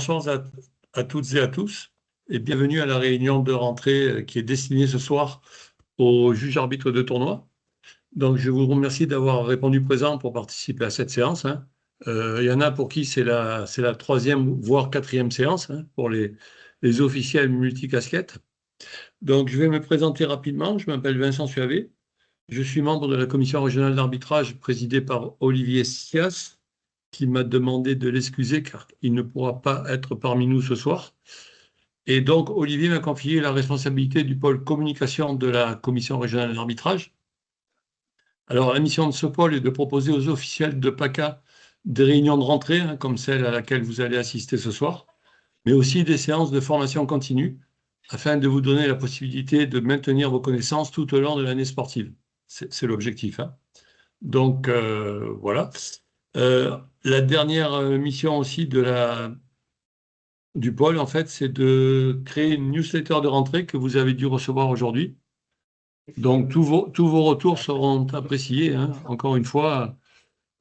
bonsoir à toutes et à tous et bienvenue à la réunion de rentrée qui est destinée ce soir aux juges arbitres de tournoi. Donc, je vous remercie d'avoir répondu présent pour participer à cette séance, hein. Il y en a pour qui c'est la troisième, voire quatrième séance, hein, pour les officiels multicasquettes. Donc, je vais me présenter rapidement. Je m'appelle Vincent Suavé. Je suis membre de la commission régionale d'arbitrage présidée par Olivier Sias, qui m'a demandé de l'excuser car il ne pourra pas être parmi nous ce soir. Et donc, Olivier m'a confié la responsabilité du pôle communication de la commission régionale d'arbitrage. Alors, la mission de ce pôle est de proposer aux officiels de PACA des réunions de rentrée, hein, comme celle à laquelle vous allez assister ce soir, mais aussi des séances de formation continue, afin de vous donner la possibilité de maintenir vos connaissances tout au long de l'année sportive. C'est l'objectif, hein. Donc, voilà. La dernière mission aussi du pôle, en fait, c'est de créer une newsletter de rentrée que vous avez dû recevoir aujourd'hui. Donc, tous vos retours seront appréciés, hein. Encore une fois,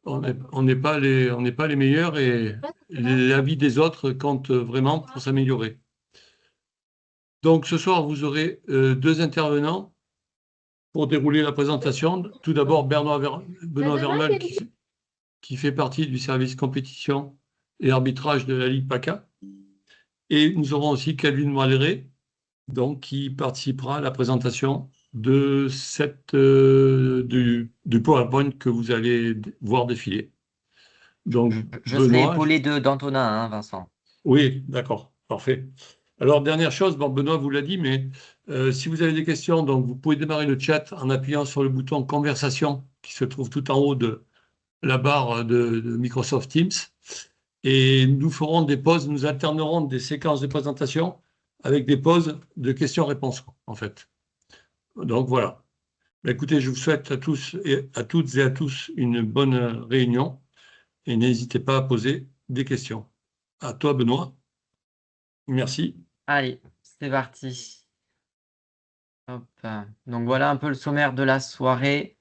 on n'est pas les meilleurs et l'avis des autres compte vraiment pour s'améliorer. Donc, ce soir, vous aurez deux intervenants pour dérouler la présentation. Tout d'abord, Benoît Vermeulen, qui fait partie du service compétition et arbitrage de la Ligue PACA. Et nous aurons aussi Calvin Maleret, donc, qui participera à la présentation de du PowerPoint que vous allez voir défiler. Donc, je serai épaulé d'Antonin, hein, Vincent. Oui, d'accord, parfait. Alors, dernière chose, bon, Benoît vous l'a dit, mais si vous avez des questions, donc vous pouvez démarrer le chat en appuyant sur le bouton conversation qui se trouve tout en haut de la barre de Microsoft Teams. Et nous ferons des pauses, nous alternerons des séquences de présentation avec des pauses de questions-réponses, en fait. Donc voilà. Écoutez, je vous souhaite à toutes et à tous une bonne réunion et n'hésitez pas à poser des questions. À toi, Benoît. Merci. Allez, c'est parti. Hop. Donc voilà un peu le sommaire de la soirée.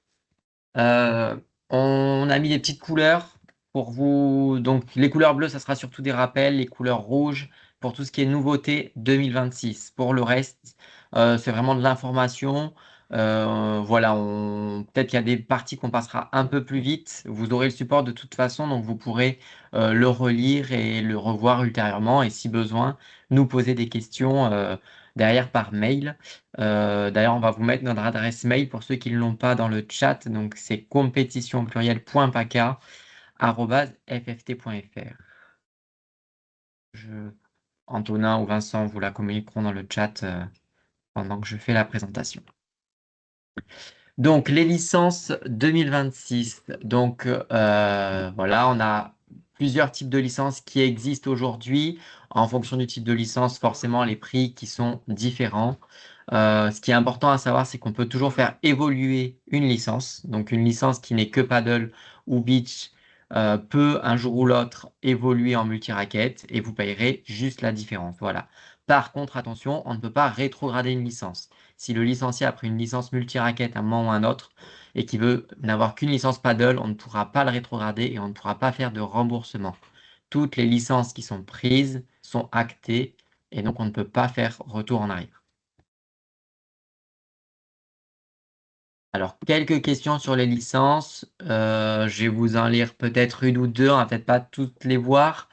On a mis des petites couleurs pour vous. Donc les couleurs bleues, ça sera surtout des rappels. Les couleurs rouges pour tout ce qui est nouveauté 2026. Pour le reste, c'est vraiment de l'information. Voilà, peut-être qu'il y a des parties qu'on passera un peu plus vite. Vous aurez le support de toute façon, donc vous pourrez le relire et le revoir ultérieurement. Et si besoin, nous poser des questions derrière par mail. D'ailleurs, on va vous mettre notre adresse mail pour ceux qui ne l'ont pas dans le chat. Donc, c'est compétition.paca@fft.fr. Antonin ou Vincent vous la communiqueront dans le chat pendant que je fais la présentation. Donc, les licences 2026. Donc, voilà, on a plusieurs types de licences qui existent aujourd'hui. En fonction du type de licence, forcément, les prix qui sont différents. Ce qui est important à savoir, c'est qu'on peut toujours faire évoluer une licence. Donc, une licence qui n'est que paddle ou beach peut un jour ou l'autre évoluer en multi-raquette et vous payerez juste la différence. Voilà. Par contre, attention, on ne peut pas rétrograder une licence. Si le licencié a pris une licence multi-raquette à un moment ou à un autre et qui veut n'avoir qu'une licence paddle, on ne pourra pas le rétrograder et on ne pourra pas faire de remboursement. Toutes les licences qui sont prises sont actées et donc on ne peut pas faire retour en arrière. Alors, quelques questions sur les licences. Je vais vous en lire peut-être une ou deux, on va peut-être pas toutes les voir.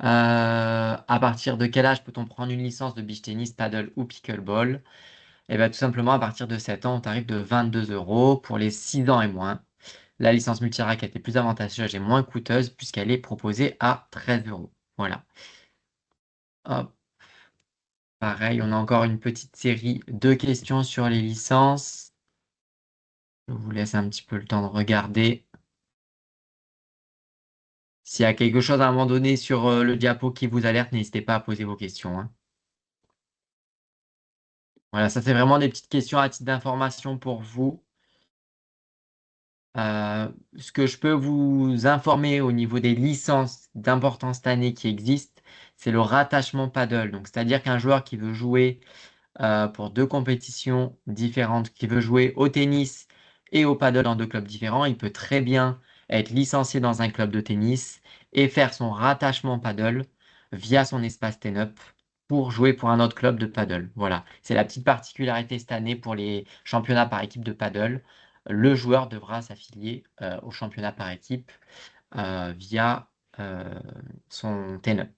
À partir de quel âge peut-on prendre une licence de beach tennis, paddle ou pickleball? Et bien, tout simplement, à partir de 7 ans, on tarif de 22 € pour les 6 ans et moins. La licence multi-raquette est plus avantageuse et moins coûteuse puisqu'elle est proposée à 13 €. Voilà. Hop. Pareil, on a encore une petite série de questions sur les licences. Je vous laisse un petit peu le temps de regarder. S'il y a quelque chose à un moment donné sur le diapo qui vous alerte, n'hésitez pas à poser vos questions, hein. Voilà, ça c'est vraiment des petites questions à titre d'information pour vous. Ce que je peux vous informer au niveau des licences d'importance cette année qui existent, c'est le rattachement paddle. Donc, c'est-à-dire qu'un joueur qui veut jouer pour deux compétitions différentes, qui veut jouer au tennis et au paddle dans deux clubs différents, il peut très bien être licencié dans un club de tennis et faire son rattachement paddle via son espace TENUP pour jouer pour un autre club de paddle. Voilà, c'est la petite particularité cette année pour les championnats par équipe de paddle. Le joueur devra s'affilier au championnat par équipe via son TENUP.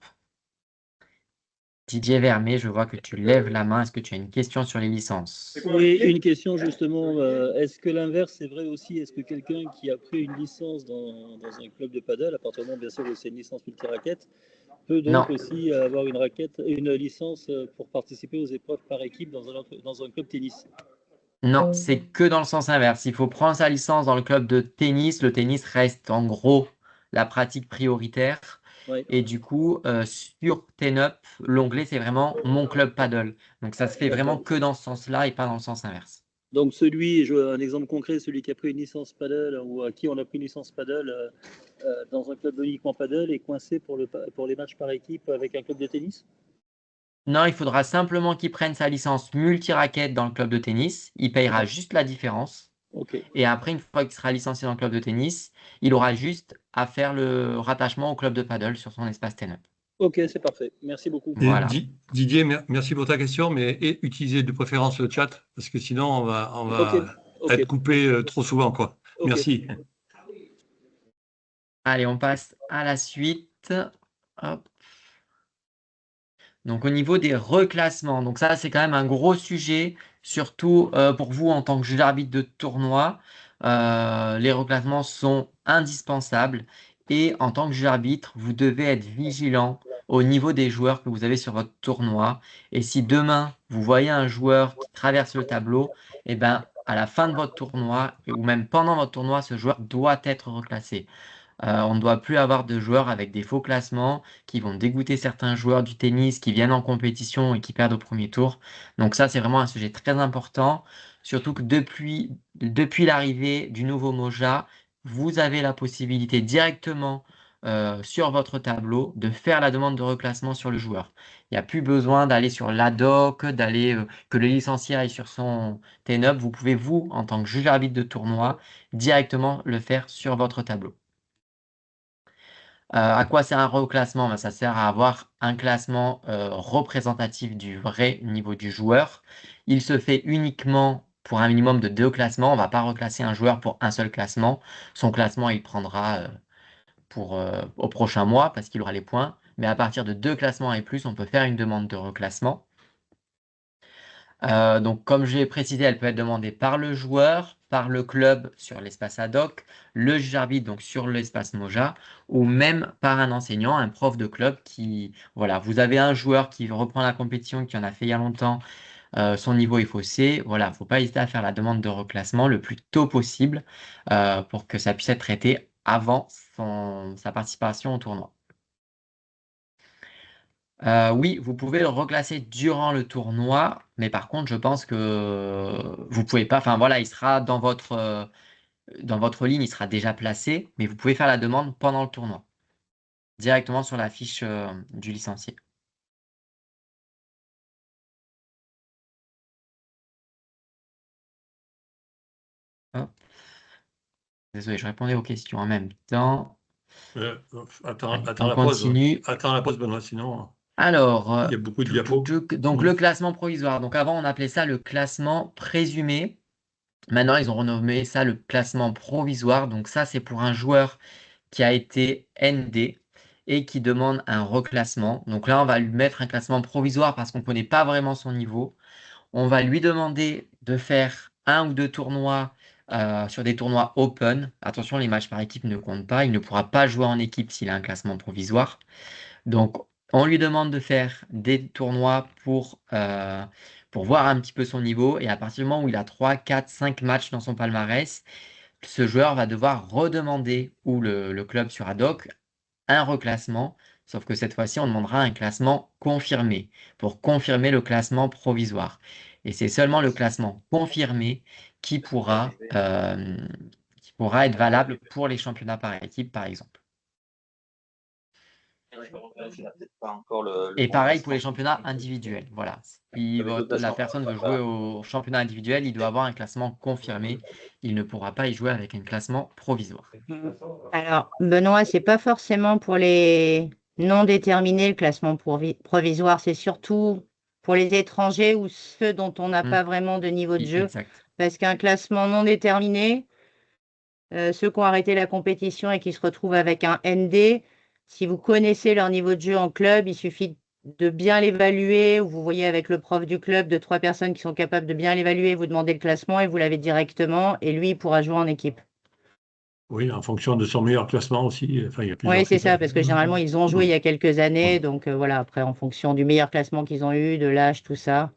Didier Vermet, je vois que tu lèves la main. Est-ce que tu as une question sur les licences? Oui, une question justement. Est-ce que l'inverse est vrai aussi? Est-ce que quelqu'un qui a pris une licence dans un club de paddle, à partir du moment bien sûr où c'est une licence multi-raquette, peut Non, donc aussi avoir une licence pour participer aux épreuves par équipe dans un club tennis? non, c'est que dans le sens inverse. Il faut prendre sa licence dans le club de tennis. Le tennis reste en gros la pratique prioritaire. Ouais. Et du coup, sur TENUP, l'onglet, c'est vraiment mon club paddle. Donc ça se fait vraiment D'accord. que dans ce sens-là et pas dans le sens inverse. Donc un exemple concret, celui qui a pris une licence paddle ou à qui on a pris une licence paddle dans un club uniquement paddle est coincé pour les matchs par équipe avec un club de tennis? Non, il faudra simplement qu'il prenne sa licence multi-raquette dans le club de tennis. Il payera Ouais. juste la différence. Ok. Et après, une fois qu'il sera licencié dans le club de tennis, il aura juste à faire le rattachement au club de paddle sur son espace TENUP. Ok, c'est parfait. Merci beaucoup. Et Voilà. Didier, merci pour ta question, mais utilisez de préférence le chat, parce que sinon on Ok. va Ok. être coupé trop souvent, quoi. Ok. Merci. Allez, on passe à la suite. Hop. Donc, au niveau des reclassements, donc ça, c'est quand même un gros sujet, surtout pour vous en tant que juge arbitre de tournoi. Les reclassements sont indispensables et en tant que juge arbitre, vous devez être vigilant au niveau des joueurs que vous avez sur votre tournoi. Et si demain, vous voyez un joueur qui traverse le tableau, eh ben, à la fin de votre tournoi ou même pendant votre tournoi, ce joueur doit être reclassé. On ne doit plus avoir de joueurs avec des faux classements qui vont dégoûter certains joueurs du tennis qui viennent en compétition et qui perdent au premier tour. Donc ça, c'est vraiment un sujet très important. Surtout que depuis l'arrivée du nouveau Moja, vous avez la possibilité directement sur votre tableau de faire la demande de reclassement sur le joueur. Il n'y a plus besoin d'aller sur l'ADOC, que le licencié aille sur son TENUP. Vous pouvez, vous, en tant que juge arbitre de tournoi, directement le faire sur votre tableau. À quoi sert un reclassement? Ben, ça sert à avoir un classement représentatif du vrai niveau du joueur. Il se fait uniquement pour un minimum de 2 classements. On ne va pas reclasser un joueur pour un seul classement. Son classement, il prendra au prochain mois parce qu'il aura les points. Mais à partir de 2 classements et plus, on peut faire une demande de reclassement. Donc, comme j'ai précisé, elle peut être demandée par le joueur, par le club sur l'espace ad hoc, le juge arbitre donc sur l'espace Moja, ou même par un enseignant, un prof de club qui, voilà, vous avez un joueur qui reprend la compétition, qui en a fait il y a longtemps, son niveau est faussé, voilà, il ne faut pas hésiter à faire la demande de reclassement le plus tôt possible pour que ça puisse être traité avant sa participation au tournoi. Oui, vous pouvez le reclasser durant le tournoi, mais par contre, je pense que vous pouvez pas. Enfin voilà, il sera dans votre ligne, il sera déjà placé, mais vous pouvez faire la demande pendant le tournoi, directement sur la fiche du licencié. Hop. Désolé, je répondais aux questions en même temps. Attends, Allez, attends on la pause. continue. Attends la pause, Benoît, sinon Alors, il y a beaucoup de diapos. donc le classement provisoire. Donc avant, on appelait ça le classement présumé. Maintenant, ils ont renommé ça le classement provisoire. Donc ça, c'est pour un joueur qui a été ND et qui demande un reclassement. Donc là, on va lui mettre un classement provisoire parce qu'on ne connaît pas vraiment son niveau. On va lui demander de faire 1 ou 2 tournois sur des tournois open. Attention, les matchs par équipe ne comptent pas. Il ne pourra pas jouer en équipe s'il a un classement provisoire. Donc, on lui demande de faire des tournois pour voir un petit peu son niveau. Et à partir du moment où il a 3, 4, 5 matchs dans son palmarès, ce joueur va devoir redemander, ou le club sur ad hoc, un reclassement, sauf que cette fois-ci, on demandera un classement confirmé pour confirmer le classement provisoire. Et c'est seulement le classement confirmé qui pourra être valable pour les championnats par équipe, par exemple. Et pareil pour les championnats individuels. Voilà. Si la personne veut jouer au championnat individuel, il doit avoir un classement confirmé. Il ne pourra pas y jouer avec un classement provisoire. Alors, Benoît, c'est pas forcément pour les non déterminé, le classement provisoire, c'est surtout pour les étrangers ou ceux dont on n'a pas vraiment de niveau de jeu. Exact. Parce qu'un classement non déterminé, ceux qui ont arrêté la compétition et qui se retrouvent avec un ND, si vous connaissez leur niveau de jeu en club, il suffit de bien l'évaluer, ou vous voyez avec le prof du club de 3 personnes qui sont capables de bien l'évaluer, vous demandez le classement et vous l'avez directement, et lui, il pourra jouer en équipe. Oui, en fonction de son meilleur classement aussi. Enfin, il y a plusieurs Oui, c'est critères. ça, parce que généralement, ils ont joué il y a quelques années, donc voilà, après, en fonction du meilleur classement qu'ils ont eu, de l'âge, tout ça,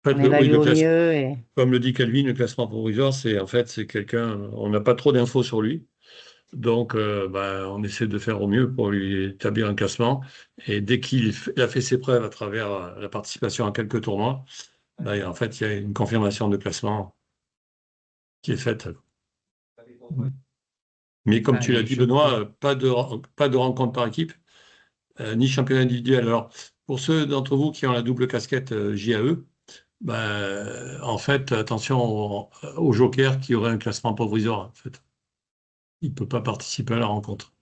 En fait, on oui, évalue au mieux. Et... comme le dit Calvin, le classement provisoire, c'est quelqu'un, on n'a pas trop d'infos sur lui. Donc, on essaie de faire au mieux pour lui établir un classement. Et dès qu'il a fait ses preuves à travers la participation à quelques tournois, en fait, il y a une confirmation de classement qui est faite. Mais comme tu l'as Allez, dit, je Benoît, peux. pas de rencontre par équipe, ni championnat individuel. Alors, pour ceux d'entre vous qui ont la double casquette JAE, en fait, attention au joker qui aurait un classement provisoire. En fait. Il ne peut pas participer à la rencontre.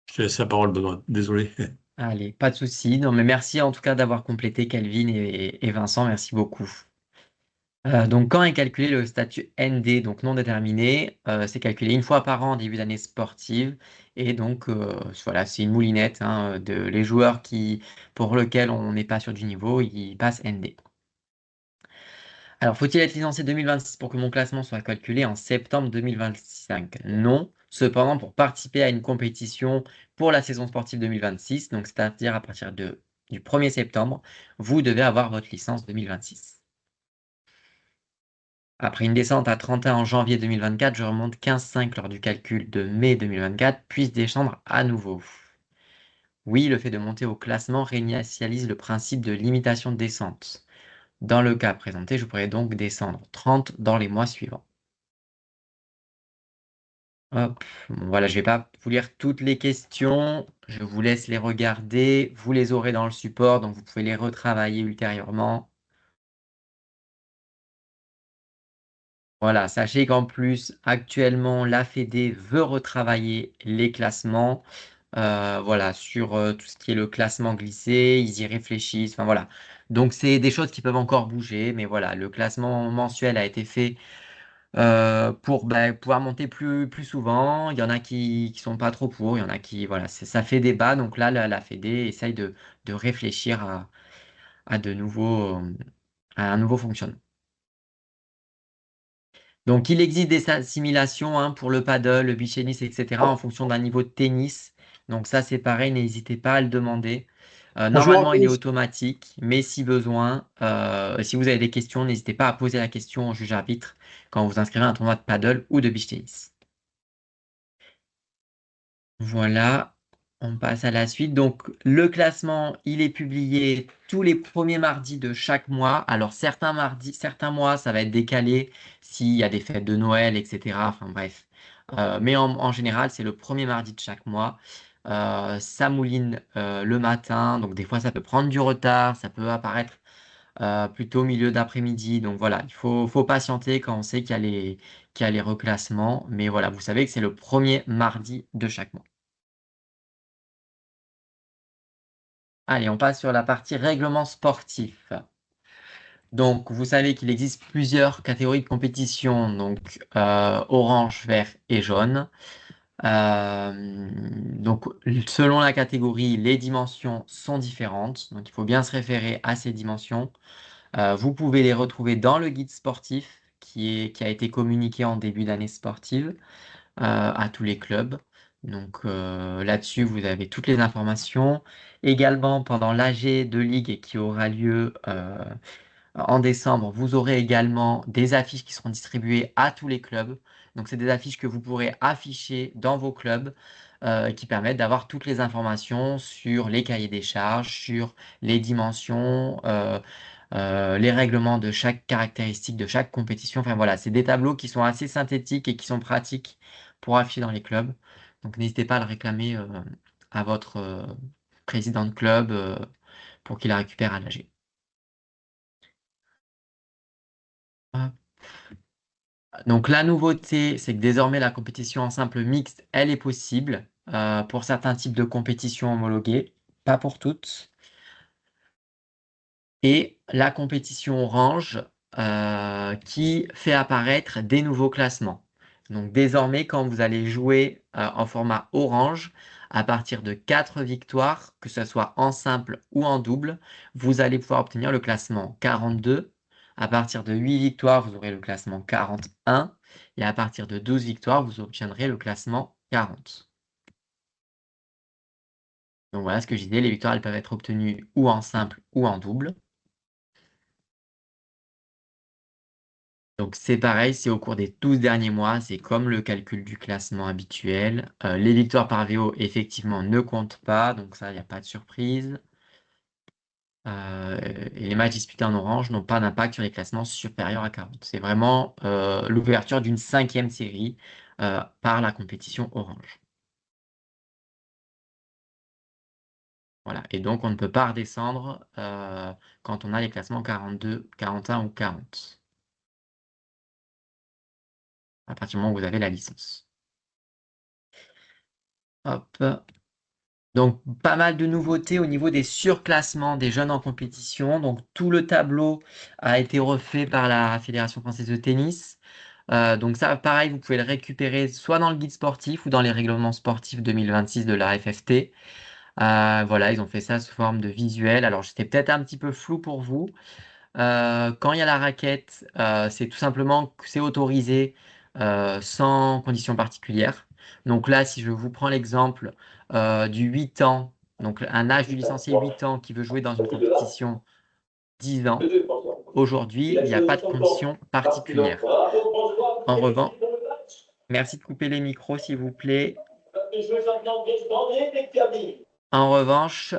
Je te laisse la parole, Benoît. Désolé. Allez, pas de souci. Non, mais merci en tout cas d'avoir complété Kelvin et Vincent. Merci beaucoup. Donc, quand est calculé le statut ND, donc non déterminé, c'est calculé une fois par an en début d'année sportive. Et donc, voilà, c'est une moulinette, hein, les joueurs pour lesquels on n'est pas sûr du niveau, ils passent ND. Alors, faut-il être licencié 2026 pour que mon classement soit calculé en septembre 2025? Non. Cependant, pour participer à une compétition pour la saison sportive 2026, donc c'est-à-dire à partir du 1er septembre, vous devez avoir votre licence 2026. Après une descente à 31 en janvier 2024, je remonte 15,5 lors du calcul de mai 2024, puis descendre à nouveau. Oui, le fait de monter au classement réinitialise le principe de limitation de descente. Dans le cas présenté, je pourrais donc descendre 30 dans les mois suivants. Hop. Bon, voilà, je ne vais pas vous lire toutes les questions. Je vous laisse les regarder. Vous les aurez dans le support, donc vous pouvez les retravailler ultérieurement. Voilà, sachez qu'en plus, actuellement, la Fédé veut retravailler les classements. Voilà, sur tout ce qui est le classement glissé, ils y réfléchissent. Enfin voilà. Donc c'est des choses qui peuvent encore bouger, mais voilà, le classement mensuel a été fait pour pouvoir monter plus souvent. Il y en a qui sont pas trop pour, il y en a qui, voilà, ça fait débat. Donc là, la Fédé essaye de réfléchir à à un nouveau fonctionnement. Donc il existe des simulations, hein, pour le paddle, le beach tennis, etc. en fonction d'un niveau de tennis. Donc ça, c'est pareil, n'hésitez pas à le demander. Normalement, il est automatique, mais si besoin, si vous avez des questions, n'hésitez pas à poser la question au juge arbitre quand vous inscrivez à un tournoi de paddle ou de beach tennis. Voilà, on passe à la suite. Donc, le classement, il est publié tous les premiers mardis de chaque mois. Alors, certains mois, ça va être décalé s'il y a des fêtes de Noël, etc. Enfin, bref. Mais en général, c'est le premier mardi de chaque mois. Ça mouline le matin. Donc, des fois, ça peut prendre du retard. Ça peut apparaître plutôt au milieu d'après-midi. Donc, voilà, il faut patienter quand on sait qu'il y a les reclassements. Mais voilà, vous savez que c'est le premier mardi de chaque mois. Allez, on passe sur la partie règlement sportif. Donc, vous savez qu'il existe plusieurs catégories de compétition, donc orange, vert et jaune. Donc, selon la catégorie, les dimensions sont différentes. Donc, il faut bien se référer à ces dimensions. Vous pouvez les retrouver dans le guide sportif qui a été communiqué en début d'année sportive à tous les clubs. Donc là-dessus, vous avez toutes les informations. Également, pendant l'AG de Ligue qui aura lieu en décembre, vous aurez également des affiches qui seront distribuées à tous les clubs. Donc, c'est des affiches que vous pourrez afficher dans vos clubs qui permettent d'avoir toutes les informations sur les cahiers des charges, sur les dimensions, les règlements de chaque caractéristique de chaque compétition. Enfin voilà, c'est des tableaux qui sont assez synthétiques et qui sont pratiques pour afficher dans les clubs. Donc n'hésitez pas à le réclamer à votre président de club pour qu'il la récupère à l'AG. Hop. Donc la nouveauté, c'est que désormais la compétition en simple mixte, elle est possible. pour certains types de compétitions homologuées, pas pour toutes. Et la compétition orange qui fait apparaître des nouveaux classements. Donc désormais, quand vous allez jouer en format orange, à partir de 4 victoires, que ce soit en simple ou en double, vous allez pouvoir obtenir le classement 42. À partir de 8 victoires, vous aurez le classement 41. Et à partir de 12 victoires, vous obtiendrez le classement 40. Donc voilà ce que je disais, les victoires elles peuvent être obtenues ou en simple ou en double. Donc c'est pareil, c'est au cours des 12 derniers mois, c'est comme le calcul du classement habituel. Les victoires par VO, effectivement, ne comptent pas, donc ça, il n'y a pas de surprise. Et les matchs disputés en orange n'ont pas d'impact sur les classements supérieurs à 40. C'est vraiment l'ouverture d'une 5e série par la compétition orange. Voilà, et donc on ne peut pas redescendre quand on a les classements 42, 41 ou 40. À partir du moment où vous avez la licence. Hop. Donc, pas mal de nouveautés au niveau des surclassements des jeunes en compétition. Donc, tout le tableau a été refait par la Fédération française de tennis. Donc ça, pareil, vous pouvez le récupérer soit dans le guide sportif ou dans les règlements sportifs 2026 de la FFT. Voilà, ils ont fait ça sous forme de visuel. Alors, c'était peut-être un petit peu flou pour vous. Quand il y a la raquette, c'est tout simplement que c'est autorisé sans conditions particulières. Donc là, si je vous prends l'exemple du 8 ans, donc un âge du licencié 8 ans qui veut jouer dans une compétition 10 ans, aujourd'hui, il n'y a pas de conditions particulières. En revanche, merci de couper les micros, s'il vous plaît. En revanche,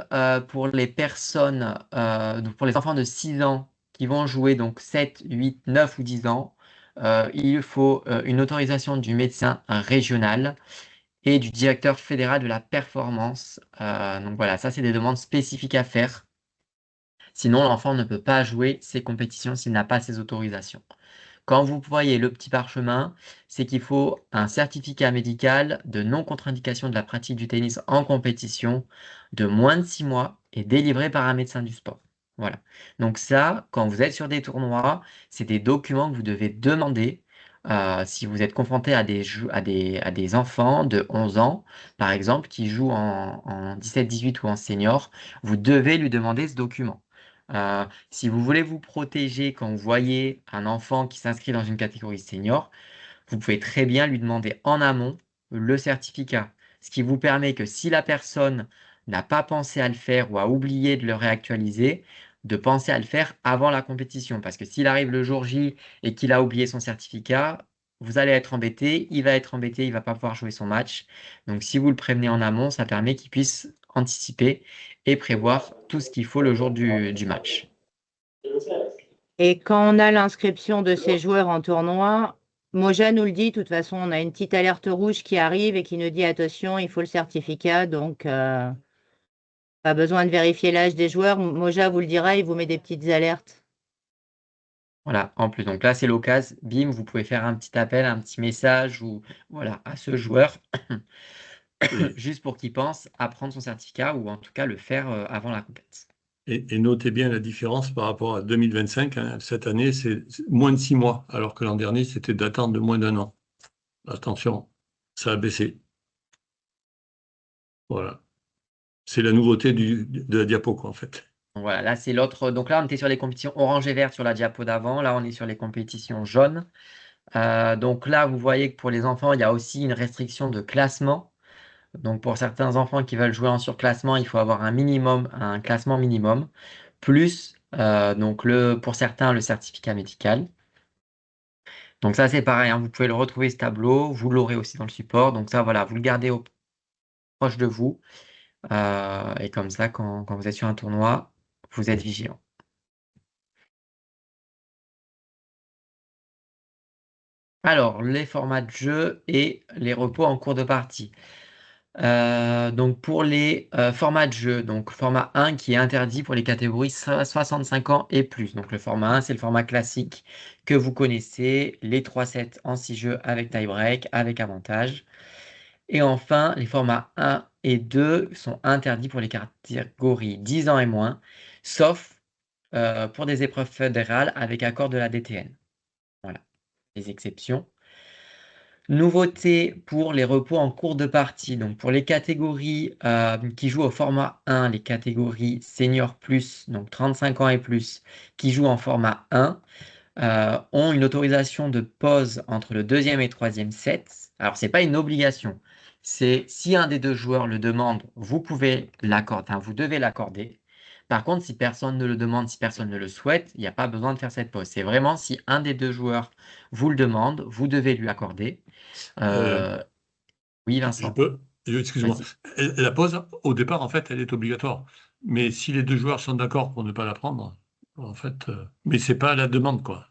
pour les personnes, donc pour les enfants de 6 ans qui vont jouer donc 7, 8, 9 ou 10 ans, il faut une autorisation du médecin régional et du directeur fédéral de la performance. Donc voilà, ça c'est des demandes spécifiques à faire. Sinon, l'enfant ne peut pas jouer ces compétitions s'il n'a pas ces autorisations. Quand vous voyez le petit parchemin, c'est qu'il faut un certificat médical de non-contre-indication de la pratique du tennis en compétition de moins de 6 mois et délivré par un médecin du sport. Voilà. Donc ça, quand vous êtes sur des tournois, c'est des documents que vous devez demander si vous êtes confronté à des enfants de 11 ans, par exemple, qui jouent en 17-18 ou en senior, vous devez lui demander ce document. Si vous voulez vous protéger quand vous voyez un enfant qui s'inscrit dans une catégorie senior, vous pouvez très bien lui demander en amont le certificat. Ce qui vous permet que si la personne n'a pas pensé à le faire ou a oublié de le réactualiser, de penser à le faire avant la compétition. Parce que s'il arrive le jour J et qu'il a oublié son certificat, vous allez être embêté, il va être embêté, il ne va pas pouvoir jouer son match. Donc si vous le prévenez en amont, ça permet qu'il puisse anticiper et prévoir tout ce qu'il faut le jour du match. Et quand on a l'inscription de ces joueurs en tournoi, Moja nous le dit, de toute façon, on a une petite alerte rouge qui arrive et qui nous dit attention, il faut le certificat, donc pas besoin de vérifier l'âge des joueurs. Moja vous le dira, il vous met des petites alertes. Voilà, en plus, donc là, c'est l'occasion, bim, vous pouvez faire un petit appel, un petit message ou voilà, à ce joueur, juste pour qu'il pense à prendre son certificat ou en tout cas le faire avant la compétition. Et notez bien la différence par rapport à 2025. Hein. Cette année, c'est moins de 6 mois, alors que l'an dernier, c'était d'attendre de moins d'1 an. Attention, ça a baissé. Voilà. C'est la nouveauté de la diapo, quoi, en fait. Donc voilà, là, c'est l'autre. Donc là, on était sur les compétitions orange et vert sur la diapo d'avant. Là, on est sur les compétitions jaunes. Donc là, vous voyez que pour les enfants, il y a aussi une restriction de classement. Donc pour certains enfants qui veulent jouer en surclassement, il faut avoir un classement minimum, plus donc pour certains le certificat médical. Donc ça c'est pareil, hein, vous pouvez le retrouver ce tableau, vous l'aurez aussi dans le support. Donc ça voilà, vous le gardez proche de vous. Et comme ça, quand vous êtes sur un tournoi, vous êtes vigilant. Alors, les formats de jeu et les repos en cours de partie. Donc pour les formats de jeu, donc format 1 qui est interdit pour les catégories 65 ans et plus. Donc le format 1, c'est le format classique que vous connaissez, les 3 sets en 6 jeux avec tie-break, avec avantage. Et enfin, les formats 1 et 2 sont interdits pour les catégories 10 ans et moins, sauf pour des épreuves fédérales avec accord de la DTN. Voilà, les exceptions. Nouveauté pour les repos en cours de partie. Donc pour les catégories qui jouent au format 1, les catégories senior plus, donc 35 ans et plus, qui jouent en format 1, ont une autorisation de pause entre le deuxième et troisième set. Alors, ce n'est pas une obligation. C'est si un des deux joueurs le demande, vous pouvez l'accorder, enfin, vous devez l'accorder. Par contre, si personne ne le demande, si personne ne le souhaite, il n'y a pas besoin de faire cette pause. C'est vraiment si un des deux joueurs vous le demande, vous devez lui accorder. Oui, Je Vincent, peux, excuse-moi. vas-y. La pause, au départ, en fait, elle est obligatoire. Mais si les deux joueurs sont d'accord pour ne pas la prendre, en fait, mais c'est pas la demande, quoi.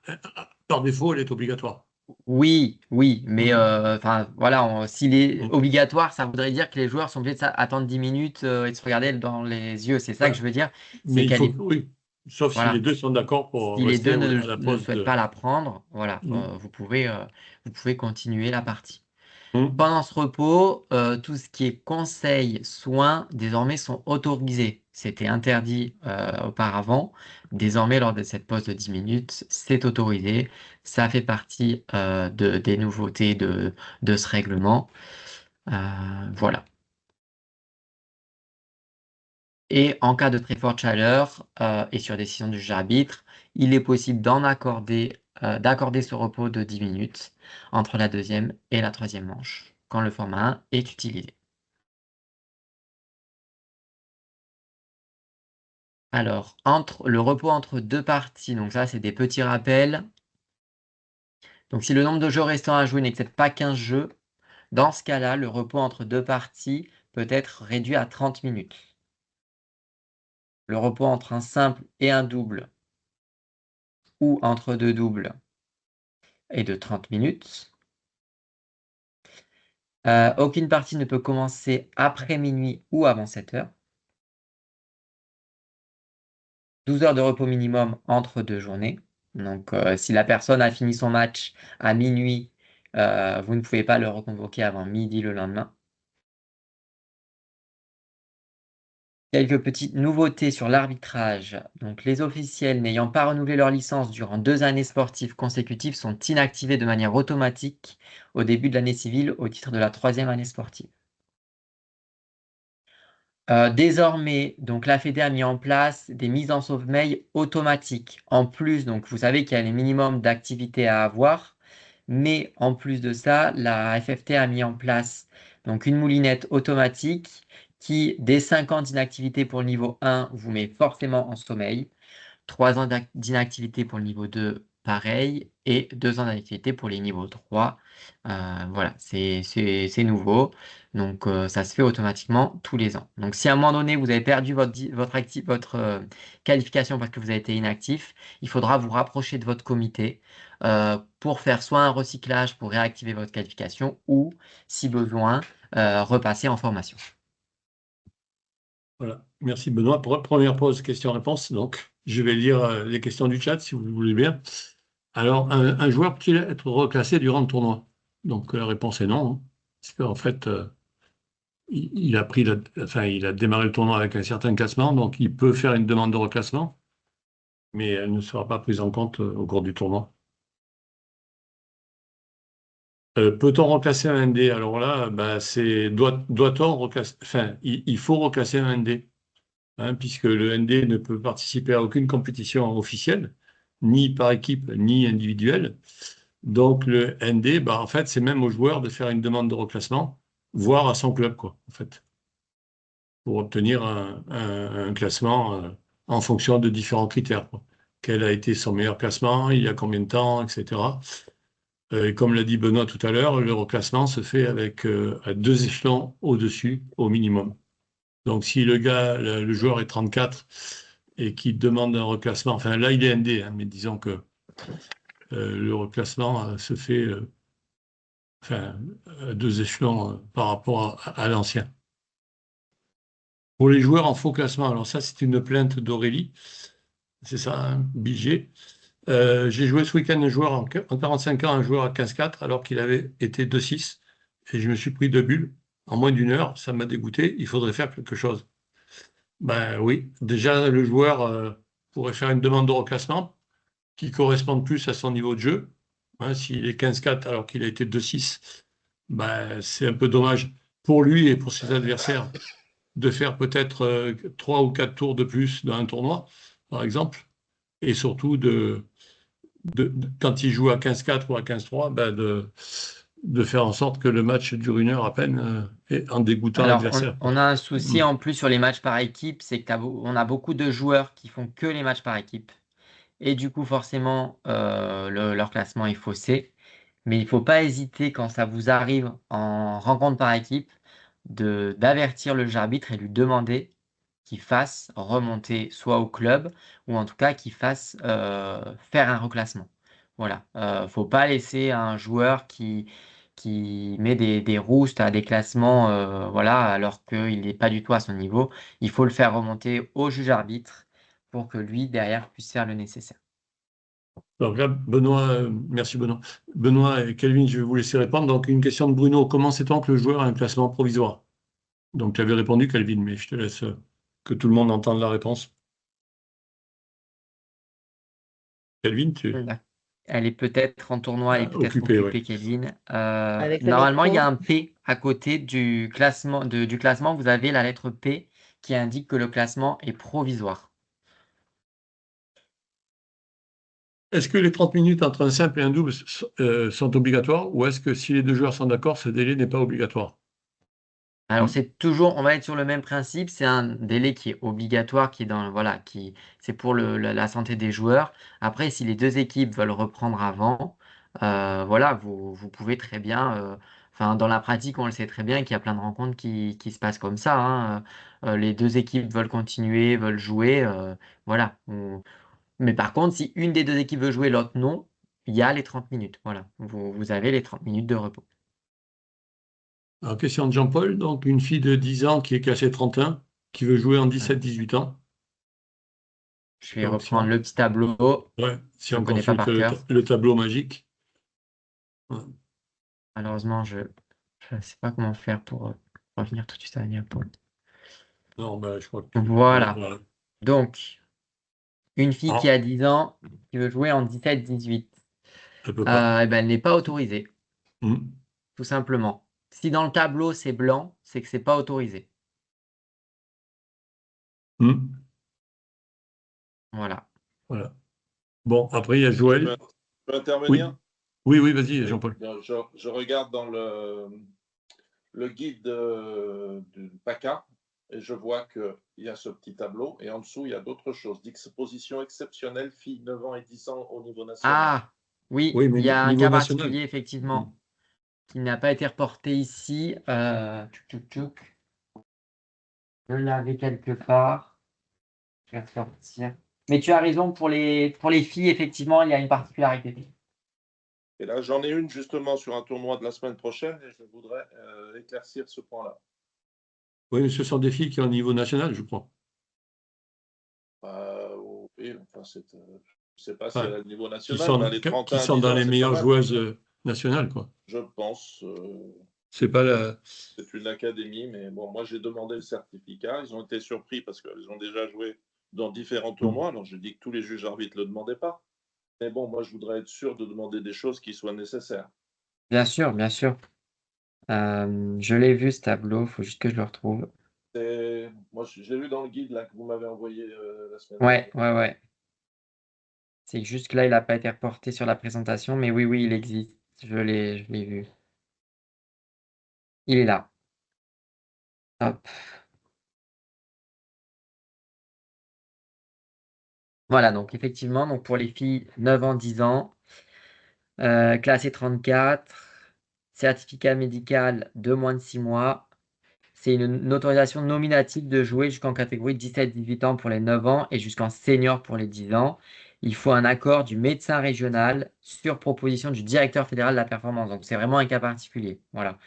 Par défaut, elle est obligatoire. Oui, mais enfin voilà, s'il est Mm. obligatoire, ça voudrait dire que les joueurs sont obligés attendre 10 minutes et de se regarder dans les yeux. C'est ça que Ouais. je veux dire. C'est Mais il qu'elle faut, est oui, sauf si les voilà. deux sont d'accord pour Si les deux rester à la ne pause souhaitent pas de. la prendre, voilà, Mm. vous pouvez continuer la partie. Mm. Pendant ce repos, tout ce qui est conseils, soins, désormais sont autorisés. C'était interdit auparavant. Désormais, lors de cette pause de 10 minutes, c'est autorisé. Ça fait partie des nouveautés de ce règlement. Voilà. Et en cas de très forte chaleur et sur décision du juge arbitre, il est possible d'accorder ce repos de 10 minutes entre la deuxième et la troisième manche, quand le format 1 est utilisé. Alors, le repos entre deux parties, donc ça, c'est des petits rappels. Donc, si le nombre de jeux restants à jouer n'excède pas 15 jeux, dans ce cas-là, le repos entre deux parties peut être réduit à 30 minutes. Le repos entre un simple et un double ou entre deux doubles est de 30 minutes. Aucune partie ne peut commencer après minuit ou avant 7 heures. 12 heures de repos minimum entre deux journées. Donc, si la personne a fini son match à minuit, vous ne pouvez pas le reconvoquer avant midi le lendemain. Quelques petites nouveautés sur l'arbitrage. Donc, les officiels n'ayant pas renouvelé leur licence durant 2 années sportives consécutives sont inactivés de manière automatique au début de l'année civile au titre de la 3e année sportive. Désormais, donc la Fédé a mis en place des mises en sommeil automatiques. En plus, donc vous savez qu'il y a les minimums d'activité à avoir, mais en plus de ça, la FFT a mis en place donc une moulinette automatique qui, dès 5 ans d'inactivité pour le niveau 1, vous met forcément en sommeil. 3 ans d'inactivité pour le niveau 2, pareil, et 2 ans d'inactivité pour les niveaux 3. Voilà, c'est nouveau. Donc, ça se fait automatiquement tous les ans. Donc, si à un moment donné, vous avez perdu votre qualification parce que vous avez été inactif, il faudra vous rapprocher de votre comité pour faire soit un recyclage pour réactiver votre qualification ou, si besoin, repasser en formation. Voilà. Merci Benoît. Première pause, questions-réponses. Donc, je vais lire les questions du chat si vous voulez bien. Alors, un joueur peut-il être reclassé durant le tournoi? Donc, la réponse est non, hein. Parce qu'en fait, il a démarré le tournoi avec un certain classement, donc il peut faire une demande de reclassement, mais elle ne sera pas prise en compte au cours du tournoi. Peut-on reclasser un ND? Alors là, doit-on reclasser? Enfin, il faut reclasser un ND, hein, puisque le ND ne peut participer à aucune compétition officielle, ni par équipe, ni individuelle. Donc le ND, en fait, c'est même au joueur de faire une demande de reclassement, voire à son club, quoi, en fait, pour obtenir un classement en fonction de différents critères, quoi. Quel a été son meilleur classement, il y a combien de temps, etc. Comme l'a dit Benoît tout à l'heure, le reclassement se fait avec à 2 échelons au-dessus, au minimum. Donc si le joueur est 34 et qu'il demande un reclassement, enfin là il est ND, hein, mais disons que le reclassement se fait à 2 échelons par rapport à l'ancien. Pour les joueurs en faux classement, alors ça c'est une plainte d'Aurélie, c'est ça, hein, Bilger. J'ai joué ce week-end un joueur en 45 ans, un joueur à 15-4, alors qu'il avait été 2-6, et je me suis pris 2 bulles. en moins d'une heure, ça m'a dégoûté, il faudrait faire quelque chose. Ben oui, déjà le joueur pourrait faire une demande de reclassement qui corresponde plus à son niveau de jeu. Hein, s'il est 15-4 alors qu'il a été 2-6, ben, c'est un peu dommage pour lui et pour ses adversaires de faire peut-être 3 ou 4 tours de plus dans un tournoi, par exemple, et surtout quand il joue à 15-4 ou à 15-3, ben de faire en sorte que le match dure une heure à peine et en dégoûtant Alors, l'adversaire. on a un souci en plus sur les matchs par équipe, c'est qu'on a beaucoup de joueurs qui font que les matchs par équipe. Et du coup, forcément, leur classement est faussé. Mais il ne faut pas hésiter, quand ça vous arrive en rencontre par équipe, d'avertir le juge arbitre et lui demander qu'il fasse remonter soit au club, ou en tout cas qu'il fasse faire un reclassement. Voilà. Faut pas laisser un joueur qui met des roustes à des classements, voilà, alors qu'il n'est pas du tout à son niveau. Il faut le faire remonter au juge arbitre pour que lui, derrière, puisse faire le nécessaire. Donc là, Benoît, merci Benoît. Benoît et Kelvin, je vais vous laisser répondre. Donc, une question de Bruno. Comment sait-on que le joueur a un classement provisoire? Donc, tu avais répondu, Kelvin, mais je te laisse que tout le monde entende la réponse. Kelvin, Elle est peut-être en tournoi, elle est peut-être occupée, occupée, ouais. Kelvin. Avec le Normalement, il y a micro. un P à côté du classement. Du classement, vous avez la lettre P qui indique que le classement est provisoire. Est-ce que les 30 minutes entre un simple et un double sont obligatoires ou est-ce que si les deux joueurs sont d'accord, ce délai n'est pas obligatoire? Alors, c'est toujours, on va être sur le même principe, c'est un délai qui est obligatoire, qui est dans, voilà, c'est pour la santé des joueurs. Après, si les deux équipes veulent reprendre avant, voilà, vous pouvez très bien, enfin, dans la pratique, on le sait très bien qu'il y a plein de rencontres qui se passent comme ça, hein. Les deux équipes veulent continuer, veulent jouer, voilà. Mais par contre, si une des deux équipes veut jouer, l'autre non, il y a les 30 minutes, voilà. Vous avez les 30 minutes de repos. Alors, question de Jean-Paul. Donc, une fille de 10 ans qui est classée 31, qui veut jouer en 17-18 ans. Je vais Donc, reprendre le petit tableau. ouais, si Je on ne connais pas consulte par cœur. le tableau magique. Ouais. Malheureusement, je ne sais pas comment faire pour revenir tout de suite à Néapol. Non, ben, je crois que... Voilà. Voilà. Donc, une fille qui Ah, a 10 ans, qui veut jouer en 17-18, elle peut pas. eh ben, elle n'est pas autorisée, Hmm. tout simplement. Si dans le tableau c'est blanc, c'est que c'est pas autorisé. Hmm. Voilà. Voilà. Bon, après, il y a Joël. Je peux intervenir? Oui, vas-y, Jean-Paul. Je regarde dans le guide du PACA et je vois qu'il y a ce petit tableau et en dessous, il y a d'autres choses. Disposition exceptionnelle, filles 9 ans et 10 ans au niveau national. Ah, oui, Oui, mais il y a un niveau cas national. particulier, effectivement, qui n'a pas été reporté ici. Je l'avais quelque part. Je vais ressortir. Mais tu as raison, pour les filles, effectivement, il y a une particularité. Et là, j'en ai une justement sur un tournoi de la semaine prochaine et je voudrais éclaircir ce point-là. Oui, mais ce sont des filles qui ont un niveau national, je crois. Oui, enfin, je ne sais pas si Ouais. à le niveau Qui national, sont, mais les 30 qui sont dans les meilleures joueuses nationales, quoi. Je pense. C'est pas la... C'est une académie, mais bon, moi j'ai demandé le certificat. Ils ont été surpris parce qu'ils ont déjà joué dans différents tournois. Alors je dis que tous les juges arbitres ne le demandaient pas. Mais bon, moi je voudrais être sûr de demander des choses qui soient nécessaires. Bien sûr, bien sûr. Je l'ai vu ce tableau, il faut juste que je le retrouve. Moi j'ai lu dans le guide là, que vous m'avez envoyé la semaine dernière. Ouais. C'est juste que là, il n'a pas été reporté sur la présentation, mais oui, il existe. Je l'ai vu. Il est là. Hop. Voilà, donc effectivement, donc pour les filles 9 ans, 10 ans, classé 34, certificat médical de moins de 6 mois. C'est une autorisation nominative de jouer jusqu'en catégorie 17-18 ans pour les 9 ans et jusqu'en senior pour les 10 ans. Il faut un accord du médecin régional sur proposition du directeur fédéral de la performance. Donc, c'est vraiment un cas particulier. Voilà.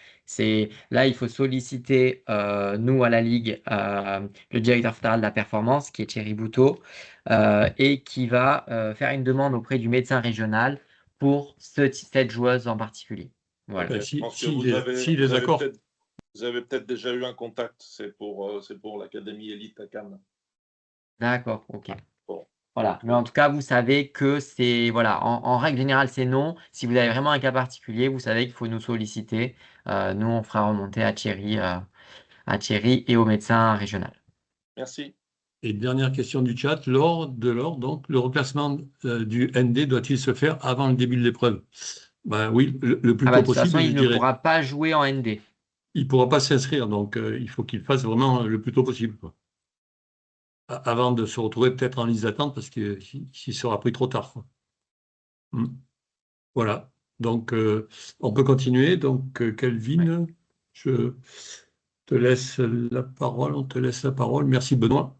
Là, il faut solliciter, nous, à la Ligue, le directeur fédéral de la performance, qui est Thierry Bouteau, et qui va faire une demande auprès du médecin régional pour cette joueuse en particulier. Voilà. Si les accords... Vous avez peut-être déjà eu un contact, c'est pour l'Académie Élite à Cannes. D'accord, ok. Bon. Voilà. Mais en tout cas, vous savez que c'est, voilà, en règle générale, c'est non. Si vous avez vraiment un cas particulier, vous savez qu'il faut nous solliciter. Nous, on fera remonter à Thierry et au médecin régional. Merci. Et dernière question du chat, donc, le reclassement du ND doit-il se faire avant le début de l'épreuve? Ben oui, le plus Ah bah, tôt de toute façon, possible, je il ne dirais. pourra pas jouer en ND. Il ne pourra pas s'inscrire, donc il faut qu'il fasse vraiment le plus tôt possible, quoi. Avant de se retrouver peut-être en liste d'attente parce qu'il sera pris trop tard, quoi. Voilà. Donc, on peut continuer. Donc, Kelvin, je te laisse la parole. On te laisse la parole. Merci, Benoît.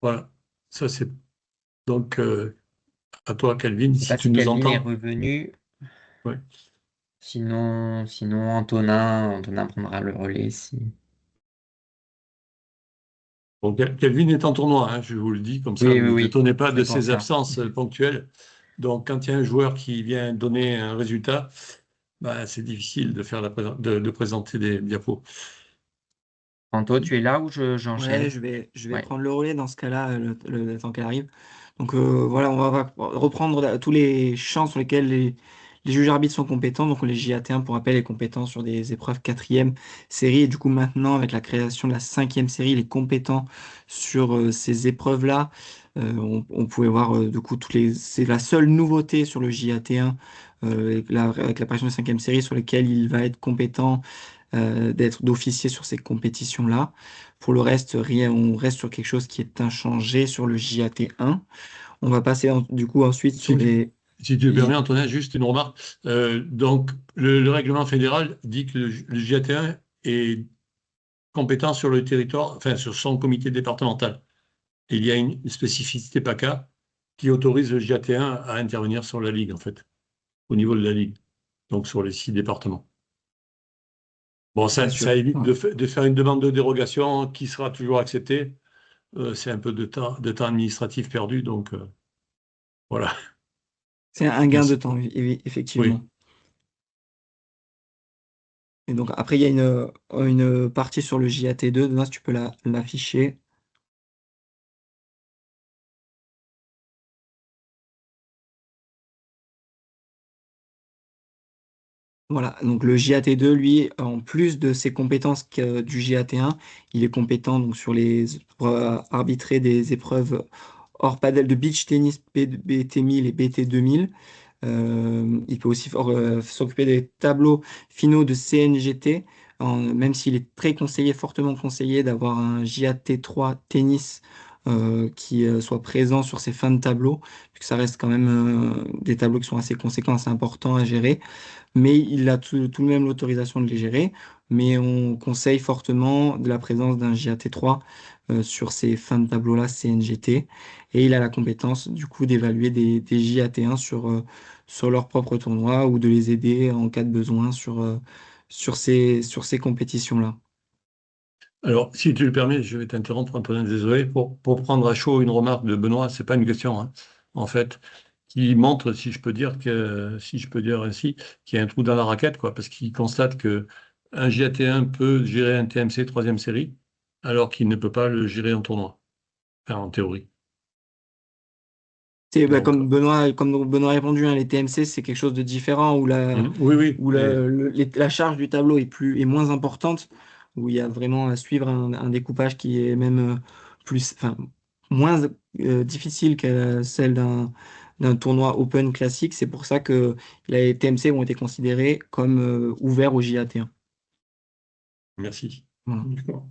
Voilà. Ça, c'est donc à toi, Kelvin, Je ne sais si pas tu si nous Kelvin est entends. revenu. Ouais. Sinon, Antonin prendra le relais si. Bon, Kelvin est en tournoi, hein, je vous le dis, comme ça, Oui, vous oui, ne vous oui, étonnez pas de c'est pour ses ça. absences ponctuelles. Donc, quand il y a un joueur qui vient donner un résultat, bah, c'est difficile de faire de présenter des diapos. Anto, tu es là ou Ouais, j'enchaîne? je vais Ouais. prendre le relais dans ce cas-là, le temps qu'elle arrive. Donc voilà, on va reprendre tous les champs sur lesquels les juges arbitres sont compétents. Donc les JAT1, pour rappel, est compétent sur des épreuves quatrième série. Et du coup, maintenant, avec la création de la cinquième série, il est compétent sur ces épreuves-là. On pouvait voir du coup c'est la seule nouveauté sur le JAT1 avec l'apparition de la cinquième série sur lesquelles il va être compétent d'être d'officier sur ces compétitions-là. Pour le reste, rien, on reste sur quelque chose qui est inchangé sur le JAT1. On va passer du coup ensuite sur Si tu, les... si tu le permets, Antonin, juste une remarque. Donc, le règlement fédéral dit que le JAT1 est compétent sur le territoire, enfin, sur son comité départemental. Il y a une spécificité PACA qui autorise le JAT1 à intervenir sur la Ligue, en fait, au niveau de la Ligue, donc sur les 6 départements. Bon, Bien ça sûr. évite Ouais. de faire une demande de dérogation qui sera toujours acceptée. C'est un peu de temps administratif perdu, donc voilà. C'est un gain de Merci. temps, effectivement. Oui. Et donc après, il y a une partie sur le JAT2. Demain, si tu peux l'afficher. Voilà, donc le JAT2, lui, en plus de ses compétences du JAT1, il est compétent donc, pour arbitrer des épreuves hors padel de beach tennis BT1000 et BT2000. Il peut aussi s'occuper des tableaux finaux de CNGT, même s'il est très conseillé, fortement conseillé d'avoir un JAT3 tennis qui soit présent sur ces fins de tableau, puisque ça reste quand même des tableaux qui sont assez conséquents, assez importants à gérer. Mais il a tout de même l'autorisation de les gérer. Mais on conseille fortement de la présence d'un JAT3 sur ces fins de tableau-là CNGT. Et il a la compétence du coup d'évaluer des JAT1 sur leur propre tournoi ou de les aider en cas de besoin sur ces compétitions-là. Alors, si tu le permets, je vais t'interrompre, Antonin, désolé, pour prendre à chaud une remarque de Benoît, c'est pas une question, hein, en fait, qui montre, si je peux dire ainsi, qu'il y a un trou dans la raquette, quoi, parce qu'il constate que un JAT1 peut gérer un TMC troisième série, alors qu'il ne peut pas le gérer en tournoi, enfin, en théorie. Donc, Comme Benoît a répondu, hein, les TMC, c'est quelque chose de différent où oui, oui, où la charge du tableau est moins importante, où il y a vraiment à suivre un découpage qui est même enfin, moins difficile que celle d'un tournoi open classique. C'est pour ça que les TMC ont été considérés comme ouverts au JAT1. merci. Voilà. D'accord.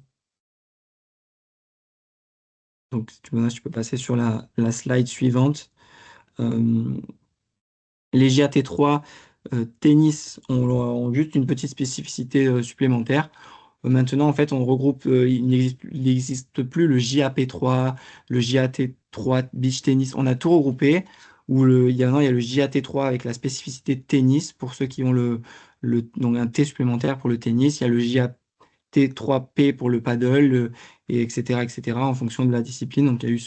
Donc, si tu peux passer sur la slide suivante. Euh, Les JAT3 tennis ont juste une petite spécificité supplémentaire. Maintenant, en fait, on regroupe, il n'existe plus le JAP3, le JAT3 beach tennis. On a tout regroupé. Maintenant, il y a le JAT3 avec la spécificité de tennis pour ceux qui ont donc un T supplémentaire pour le tennis. Il y a le JAT3P pour le paddle, et etc., en fonction de la discipline. Donc, il y a eu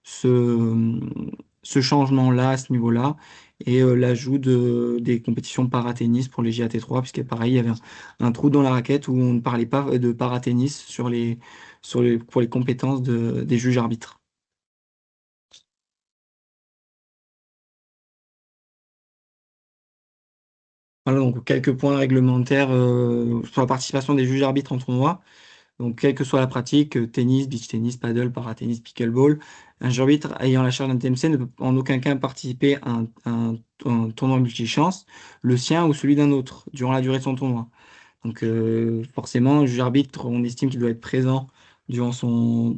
ce changement-là à ce niveau-là. et l'ajout des compétitions paratennis pour les JAT3, puisque pareil, il y avait un trou dans la raquette où on ne parlait pas de paratennis pour les compétences des juges arbitres. Voilà, donc quelques points réglementaires sur la participation des juges arbitres en tournoi. Donc, quelle que soit la pratique, tennis, beach tennis, paddle, paratennis, pickleball, un juge arbitre ayant la charge d'un TMC ne peut en aucun cas participer à un tournoi multichance, le sien ou celui d'un autre, durant la durée de son tournoi. Donc, forcément, le juge arbitre, on estime qu'il doit être présent dans son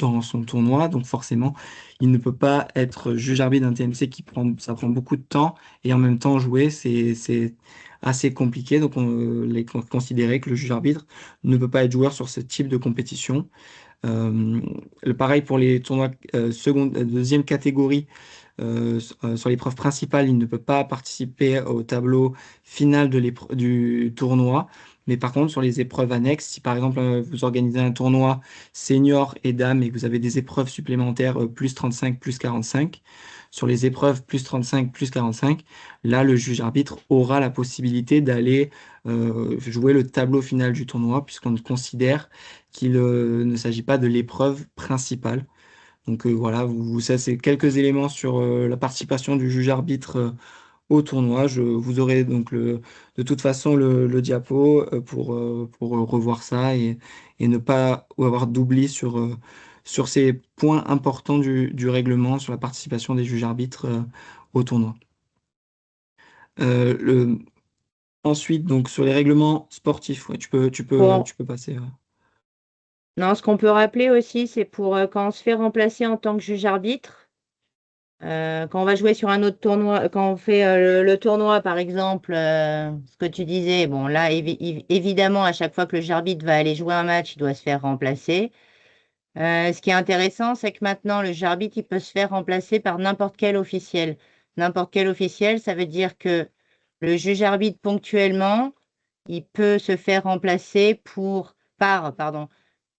tournoi. Donc, forcément, il ne peut pas être juge arbitre d'un TMC ça prend beaucoup de temps. Et en même temps, jouer, c'est assez compliqué. Donc, on considérer que le juge arbitre ne peut pas être joueur sur ce type de compétition. Pareil pour les tournois deuxième catégorie. Sur l'épreuve principale, il ne peut pas participer au tableau final du tournoi. Mais par contre, sur les épreuves annexes, si par exemple vous organisez un tournoi senior et dames et que vous avez des épreuves supplémentaires plus 35, plus 45, sur les épreuves plus 35, plus 45, là, le juge arbitre aura la possibilité d'aller jouer le tableau final du tournoi, puisqu'on considère qu'il ne s'agit pas de l'épreuve principale. Donc voilà, ça c'est quelques éléments sur la participation du juge arbitre au tournoi. Vous aurez donc de toute façon le diapo pour revoir ça et ne pas avoir d'oubli sur ces points importants du règlement sur la participation des juges arbitres au tournoi. Euh, le- Ensuite, donc sur les règlements sportifs, ouais, Bon, tu peux passer. non, ce qu'on peut rappeler aussi, c'est pour quand on se fait remplacer en tant que juge arbitre, quand on va jouer sur un autre tournoi, quand on fait le tournoi, par exemple, ce que tu disais, bon, là, évidemment, à chaque fois que le juge arbitre va aller jouer un match, il doit se faire remplacer. Ce qui est intéressant, c'est que maintenant, le juge arbitre, il peut se faire remplacer par n'importe quel officiel. N'importe quel officiel, ça veut dire que le juge arbitre, ponctuellement, il peut se faire remplacer par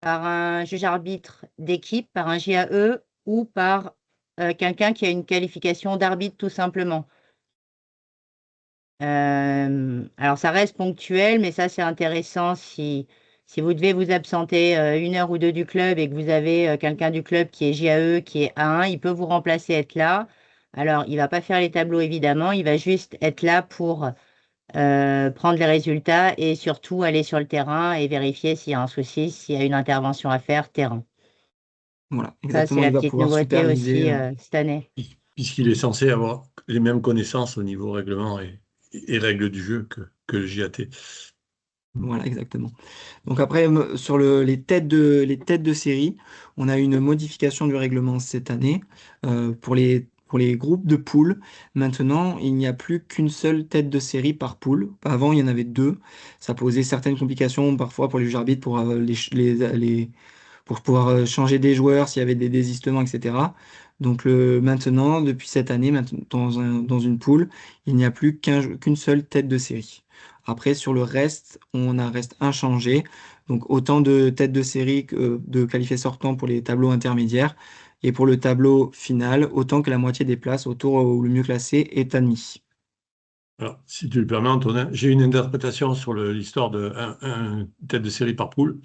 un juge arbitre d'équipe, par un JAE ou par quelqu'un qui a une qualification d'arbitre tout simplement. Alors ça reste ponctuel, mais ça c'est intéressant si vous devez vous absenter 1 heure ou 2 du club et que vous avez quelqu'un du club qui est JAE, qui est A1, il peut vous remplacer, être là. Alors il va pas faire les tableaux évidemment, il va juste être là pour prendre les résultats et surtout aller sur le terrain et vérifier s'il y a un souci, s'il y a une intervention à faire, terrain. Voilà, Ça, c'est exactement. la Il va petite pouvoir nouveauté superviser. aussi cette année. Puisqu'il est censé avoir les mêmes connaissances au niveau règlement et règles du jeu que le JAT. Voilà, exactement. Donc après, sur les têtes de série, on a une modification du règlement cette année. Pour les groupes de poules, maintenant, il n'y a plus qu'une seule tête de série par poule. Avant, il y en avait deux. Ça posait certaines complications parfois pour les juges arbitres pour pouvoir changer des joueurs s'il y avait des désistements, etc. Donc maintenant, depuis cette année, dans une poule, il n'y a plus qu'une seule tête de série. Après, sur le reste, reste inchangé. Donc autant de têtes de série que de qualifiés sortants pour les tableaux intermédiaires. Et pour le tableau final, autant que la moitié des places au tour où le mieux classé est admis. Alors, si tu le permets, Antonin, j'ai une interprétation sur l'histoire de tête de série par poule.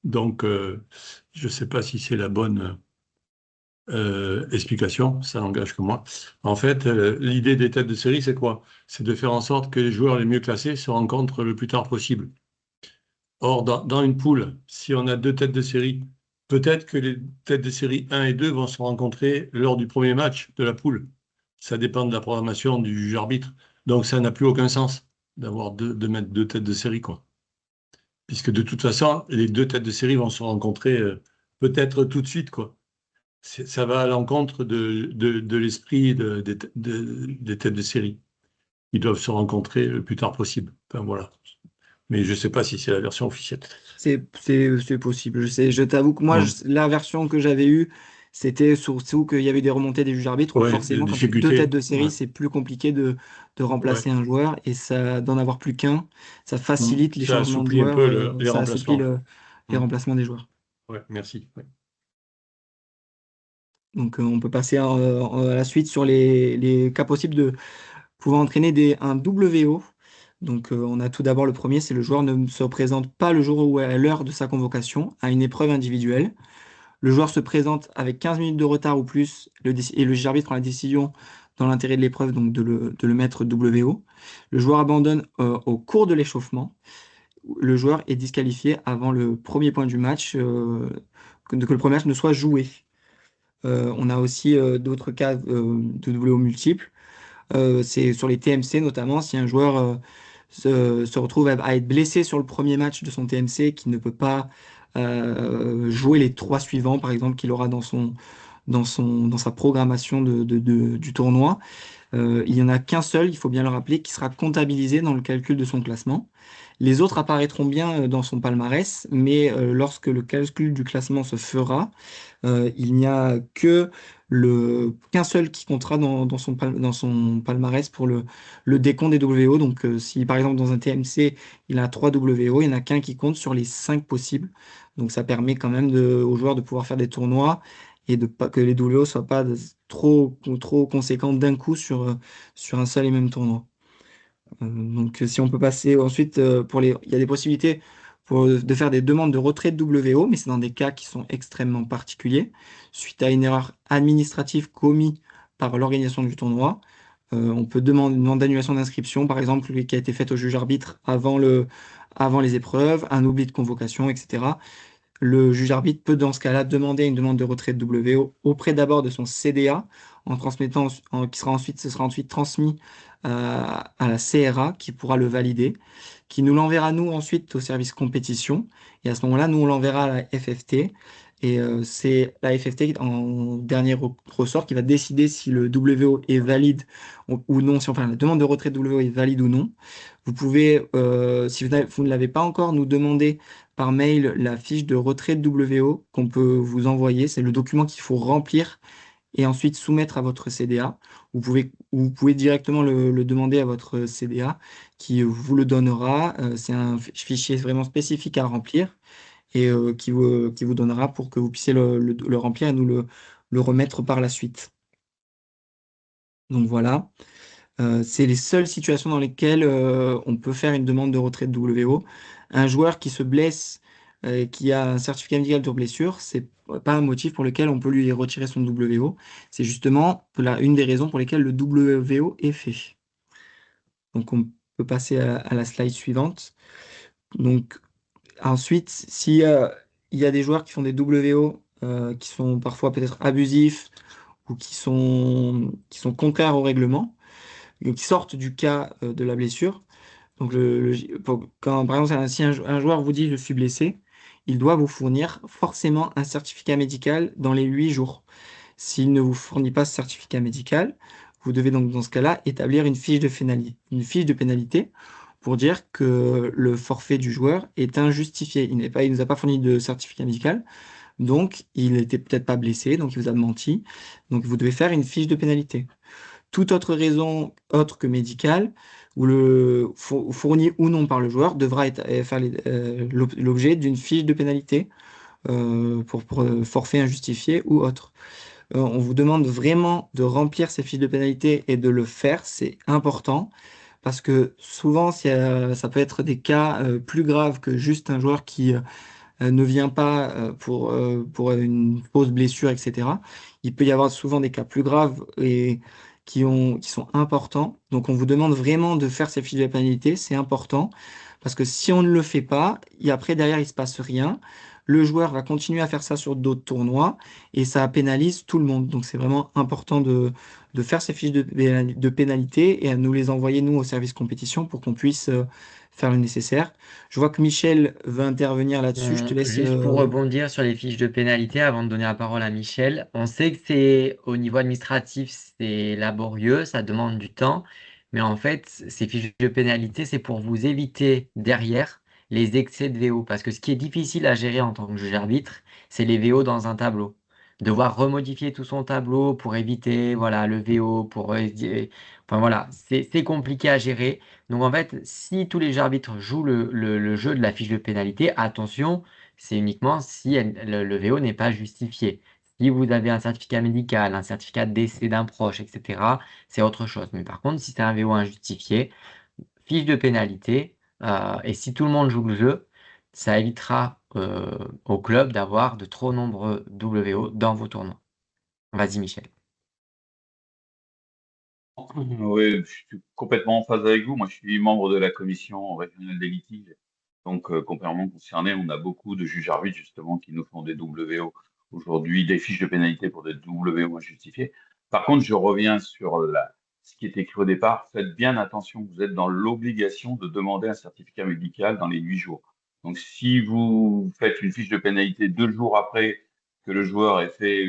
Donc, je ne sais pas si c'est la bonne explication, ça n'engage que moi. En fait, l'idée des têtes de série, c'est quoi? C'est de faire en sorte que les joueurs les mieux classés se rencontrent le plus tard possible. Or, dans une poule, si on a deux têtes de série, peut-être que les têtes de série 1 et 2 vont se rencontrer lors du premier match de la poule. Ça dépend de la programmation du juge arbitre. Donc, ça n'a plus aucun sens de mettre deux têtes de série, quoi. Puisque de toute façon, les deux têtes de série vont se rencontrer peut-être tout de suite, quoi. Ça va à l'encontre de l'esprit des têtes de série. Ils doivent se rencontrer le plus tard possible. Enfin, voilà. Mais je ne sais pas si c'est la version officielle. C'est possible. Je t'avoue que moi, Hum. la version que j'avais eue, c'était surtout qu'il y avait des remontées des juges arbitres où Ouais, des forcément, quand tu as deux difficultés. têtes de série, Ouais. c'est plus compliqué de remplacer Ouais. un joueur et ça d'en avoir plus qu'un, ça facilite les Ça changements de assouplit un joueurs, peu les ça assouplit remplacements. les Hum. remplacements des joueurs. Ouais, merci. Ouais. Donc on peut passer à la suite sur les cas possibles pouvant entraîner un WO. Donc, on a tout d'abord le premier, c'est le joueur ne se présente pas le jour ou à l'heure de sa convocation à une épreuve individuelle. Le joueur se présente avec 15 minutes de retard ou plus et le juge arbitre prend la décision dans l'intérêt de l'épreuve, donc de le mettre WO. Le joueur abandonne au cours de l'échauffement. Le joueur est disqualifié avant le premier point du match, que le premier match ne soit joué. On a aussi d'autres cas de WO multiples. C'est sur les TMC notamment, si un joueur se retrouve à être blessé sur le premier match de son TMC, qui ne peut pas jouer les 3 suivants, par exemple, qu'il aura dans sa programmation du tournoi. Il n'y en a qu'un seul, il faut bien le rappeler, qui sera comptabilisé dans le calcul de son classement. Les autres apparaîtront bien dans son palmarès, mais lorsque le calcul du classement se fera, il n'y a qu'un seul qui comptera dans son palmarès pour le décompte des WO. Donc, si par exemple dans un TMC, il a 3 WO, il n'y en a qu'un qui compte sur les 5 possibles. Donc, ça permet quand même aux joueurs de pouvoir faire des tournois et que les WO ne soient pas trop conséquents d'un coup sur un seul et même tournoi. Donc, si on peut passer ensuite, il y a des possibilités de faire des demandes de retrait de WO, mais c'est dans des cas qui sont extrêmement particuliers, suite à une erreur administrative commise par l'organisation du tournoi. On peut demander une demande d'annulation d'inscription, par exemple, qui a été faite au juge arbitre avant les épreuves, un oubli de convocation, etc. Le juge arbitre peut dans ce cas-là demander une demande de retrait de WO auprès d'abord de son CDA, ce sera ensuite transmis à la CRA qui pourra le valider, qui nous l'enverra nous ensuite au service compétition. Et à ce moment-là, nous on l'enverra à la FFT. Et c'est la FFT en dernier ressort qui va décider si le WO est valide ou non, la demande de retrait de WO est valide ou non. Vous pouvez, si vous ne l'avez pas encore, nous demander par mail la fiche de retrait de WO qu'on peut vous envoyer. C'est le document qu'il faut remplir et ensuite soumettre à votre CDA. Vous pouvez directement le demander à votre CDA qui vous le donnera. C'est un fichier vraiment spécifique à remplir et qui vous donnera pour que vous puissiez le remplir et nous le remettre par la suite. Donc voilà. C'est les seules situations dans lesquelles on peut faire une demande de retrait de WO. Un joueur qui se blesse, qui a un certificat médical de blessure, c'est pas un motif pour lequel on peut lui retirer son WO. C'est justement une des raisons pour lesquelles le WO est fait. Donc on peut passer à la slide suivante. Donc ensuite, s'il y a des joueurs qui font des WO qui sont parfois peut-être abusifs ou qui sont contraires au règlement, qui sortent du cas de la blessure. Donc, par exemple, si un joueur vous dit « je suis blessé », il doit vous fournir forcément un certificat médical dans les 8 jours. S'il ne vous fournit pas ce certificat médical, vous devez donc dans ce cas-là établir une fiche de pénalité pour dire que le forfait du joueur est injustifié. Il ne nous a pas fourni de certificat médical, donc il n'était peut-être pas blessé, donc il vous a menti. Donc vous devez faire une fiche de pénalité. Toute autre raison autre que médicale, ou fournie ou non par le joueur, devra faire l'objet d'une fiche de pénalité pour forfait injustifié ou autre. On vous demande vraiment de remplir ces fiches de pénalité et de le faire, c'est important, parce que souvent ça peut être des cas plus graves que juste un joueur qui ne vient pas pour une fausse blessure, etc. Il peut y avoir souvent des cas plus graves et qui sont importants. Donc, on vous demande vraiment de faire ces fiches de pénalité. C'est important parce que si on ne le fait pas, après, derrière, il ne se passe rien. Le joueur va continuer à faire ça sur d'autres tournois et ça pénalise tout le monde. Donc, c'est vraiment important de faire ces fiches de pénalité et à nous les envoyer, nous, au service compétition pour qu'on puisse faire le nécessaire. Je vois que Michel veut intervenir là-dessus. Je te laisse. Juste pour rebondir sur les fiches de pénalité, avant de donner la parole à Michel, on sait que c'est au niveau administratif, c'est laborieux, ça demande du temps, mais en fait, ces fiches de pénalité, c'est pour vous éviter derrière les excès de VO. Parce que ce qui est difficile à gérer en tant que juge arbitre, c'est les VO dans un tableau. Devoir remodifier tout son tableau pour éviter voilà, le VO, enfin voilà, c'est compliqué à gérer. Donc en fait, si tous les arbitres jouent le jeu de la fiche de pénalité, attention, c'est uniquement si le VO n'est pas justifié. Si vous avez un certificat médical, un certificat de décès d'un proche, etc., c'est autre chose. Mais par contre, si c'est un VO injustifié, fiche de pénalité, et si tout le monde joue le jeu, ça évitera au club d'avoir de trop nombreux WO dans vos tournois. Vas-y, Michel. Oui, je suis complètement en phase avec vous. Moi, je suis membre de la commission régionale des litiges. Donc, complètement concerné, on a beaucoup de juges arbitres, justement, qui nous font des WO aujourd'hui, des fiches de pénalité pour des WO injustifiés. Par contre, je reviens sur ce qui est écrit au départ. Faites bien attention, vous êtes dans l'obligation de demander un certificat médical dans les 8 jours. Donc, si vous faites une fiche de pénalité 2 jours après que le joueur ait fait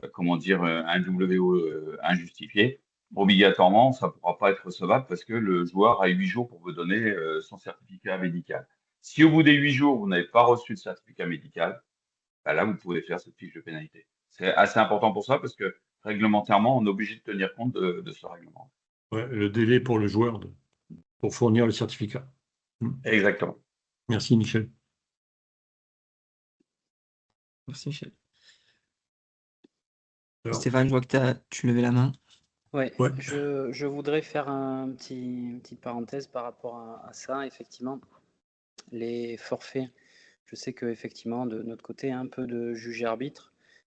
un WO injustifié, obligatoirement, ça ne pourra pas être recevable parce que le joueur a 8 jours pour vous donner son certificat médical. Si au bout des 8 jours, vous n'avez pas reçu le certificat médical, bah là, vous pouvez faire cette fiche de pénalité. C'est assez important pour ça parce que réglementairement, on est obligé de tenir compte de ce règlement. Ouais, le délai pour le joueur pour fournir le certificat. Exactement. Merci, Michel. Merci, Michel. Alors, Stéphane, je vois que tu levais la main. Ouais, Ouais. je voudrais faire une petite parenthèse par rapport à ça. Effectivement, les forfaits, je sais qu'effectivement, de notre côté, un peu de juge arbitre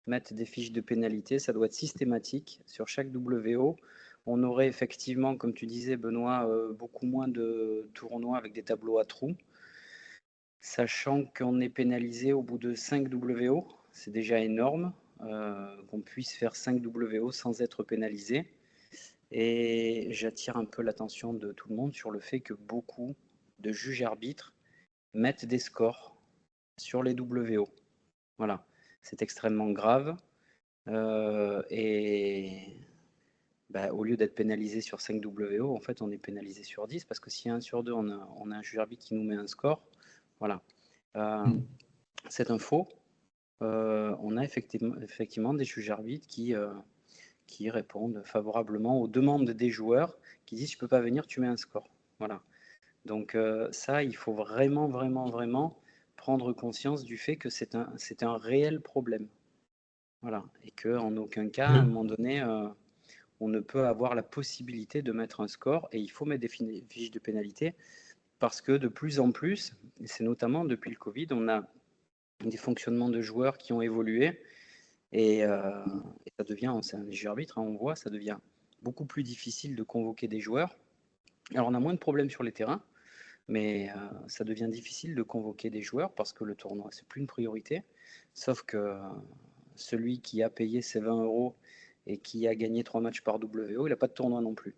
mettre des fiches de pénalité, ça doit être systématique sur chaque WO. On aurait effectivement, comme tu disais, Benoît, beaucoup moins de tournois avec des tableaux à trous, sachant qu'on est pénalisé au bout de 5 WO. C'est déjà énorme qu'on puisse faire 5 WO sans être pénalisé. Et j'attire un peu l'attention de tout le monde sur le fait que beaucoup de juges arbitres mettent des scores sur les WO. Voilà, c'est extrêmement grave. Et au lieu d'être pénalisé sur 5 WO, en fait, on est pénalisé sur 10 parce que si 1 sur 2, on a un juge arbitre qui nous met un score. Voilà. Cette info, on a effectivement des juges arbitres qui répondent favorablement aux demandes des joueurs, qui disent « je ne peux pas venir, tu mets un score ». Voilà. Donc ça, il faut vraiment, vraiment, vraiment prendre conscience du fait que c'est un réel problème. Voilà. Et qu'en aucun cas, à un moment donné, on ne peut avoir la possibilité de mettre un score, et il faut mettre des fiches de pénalité, parce que de plus en plus, et c'est notamment depuis le Covid, on a des fonctionnements de joueurs qui ont évolué, et ça devient, c'est un jeu arbitre, on voit, ça devient beaucoup plus difficile de convoquer des joueurs. Alors on a moins de problèmes sur les terrains, mais ça devient difficile de convoquer des joueurs parce que le tournoi, c'est plus une priorité. Sauf que celui qui a payé ses 20 € et qui a gagné 3 matchs par WO, il n'a pas de tournoi non plus.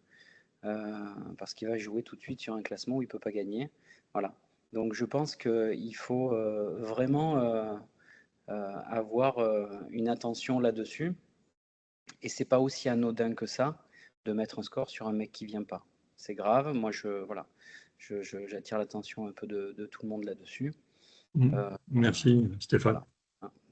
Parce qu'il va jouer tout de suite sur un classement où il ne peut pas gagner. Voilà. Donc je pense qu'il faut vraiment avoir une attention là-dessus. Et c'est pas aussi anodin que ça de mettre un score sur un mec qui vient pas. C'est grave. Moi, j'attire l'attention un peu de tout le monde là-dessus. Merci, Stéphane. Voilà.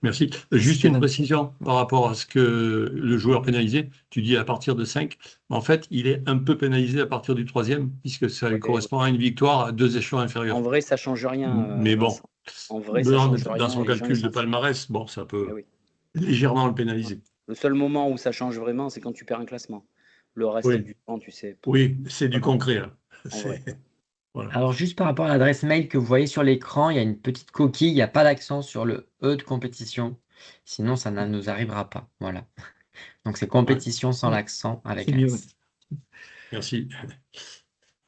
Merci. Juste une précision par rapport à ce que le joueur pénalisé, tu dis à partir de 5. En fait, il est un peu pénalisé à partir du 3e, puisque ça correspond à une victoire à 2 échelons inférieurs. En vrai, ça change rien. Mais bon, en vrai, ça change rien. dans son calcul de palmarès, bon, ça peut oui. légèrement le pénaliser. Le seul moment où ça change vraiment, c'est quand tu perds un classement. Le reste du temps, tu sais. Oui, c'est du concret. Là. Voilà. Alors, juste par rapport à l'adresse mail que vous voyez sur l'écran, il y a une petite coquille, il n'y a pas d'accent sur le E de compétition. Sinon, ça ne nous arrivera pas. Voilà. Donc, c'est compétition sans l'accent avec un S. Merci.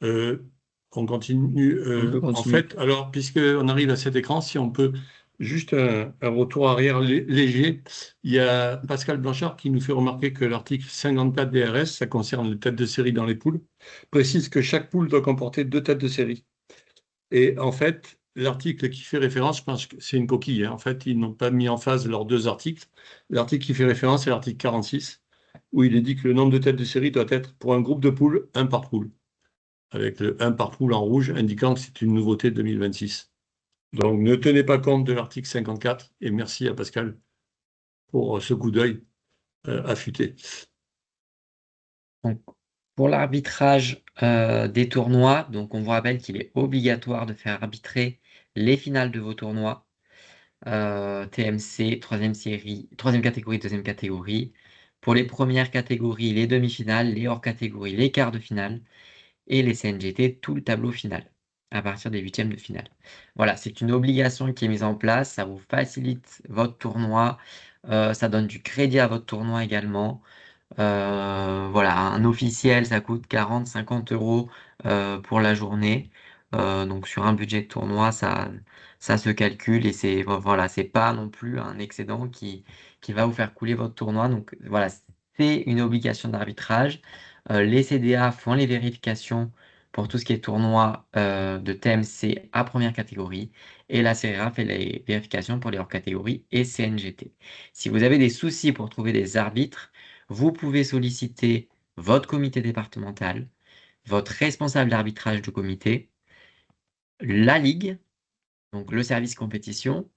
On continue. On peut continuer. En fait, alors, puisqu'on arrive à cet écran, si on peut juste un retour arrière léger, il y a Pascal Blanchard qui nous fait remarquer que l'article 54 DRS, ça concerne les têtes de série dans les poules, précise que chaque poule doit comporter 2 têtes de série. Et en fait, l'article qui fait référence, je pense que c'est une coquille. Hein. En fait, ils n'ont pas mis en phase leurs 2 articles. L'article qui fait référence, c'est l'article 46, où il est dit que le nombre de têtes de série doit être, pour un groupe de poules, 1 par poule, avec le 1 par poule en rouge, indiquant que c'est une nouveauté de 2026. Donc, ne tenez pas compte de l'article 54, et merci à Pascal pour ce coup d'œil affûté. Donc, pour l'arbitrage des tournois, donc on vous rappelle qu'il est obligatoire de faire arbitrer les finales de vos tournois. TMC, troisième catégorie, deuxième catégorie. Pour les premières catégories, les demi-finales, les hors-catégories, les quarts de finale et les CNGT, tout le tableau final à partir des huitièmes de finale. Voilà, c'est une obligation qui est mise en place. Ça vous facilite votre tournoi. Ça donne du crédit à votre tournoi également. Voilà, un officiel, ça coûte 40-50 euros pour la journée. Donc sur un budget de tournoi, ça se calcule et voilà, c'est pas non plus un excédent qui va vous faire couler votre tournoi. Donc voilà, c'est une obligation d'arbitrage. Les CDA font les vérifications pour tout ce qui est tournoi de TMC à première catégorie et la CRA fait les vérifications pour les hors catégories et CNGT. Si vous avez des soucis pour trouver des arbitres, vous pouvez solliciter votre comité départemental, votre responsable d'arbitrage du comité, la ligue, donc le service compétition,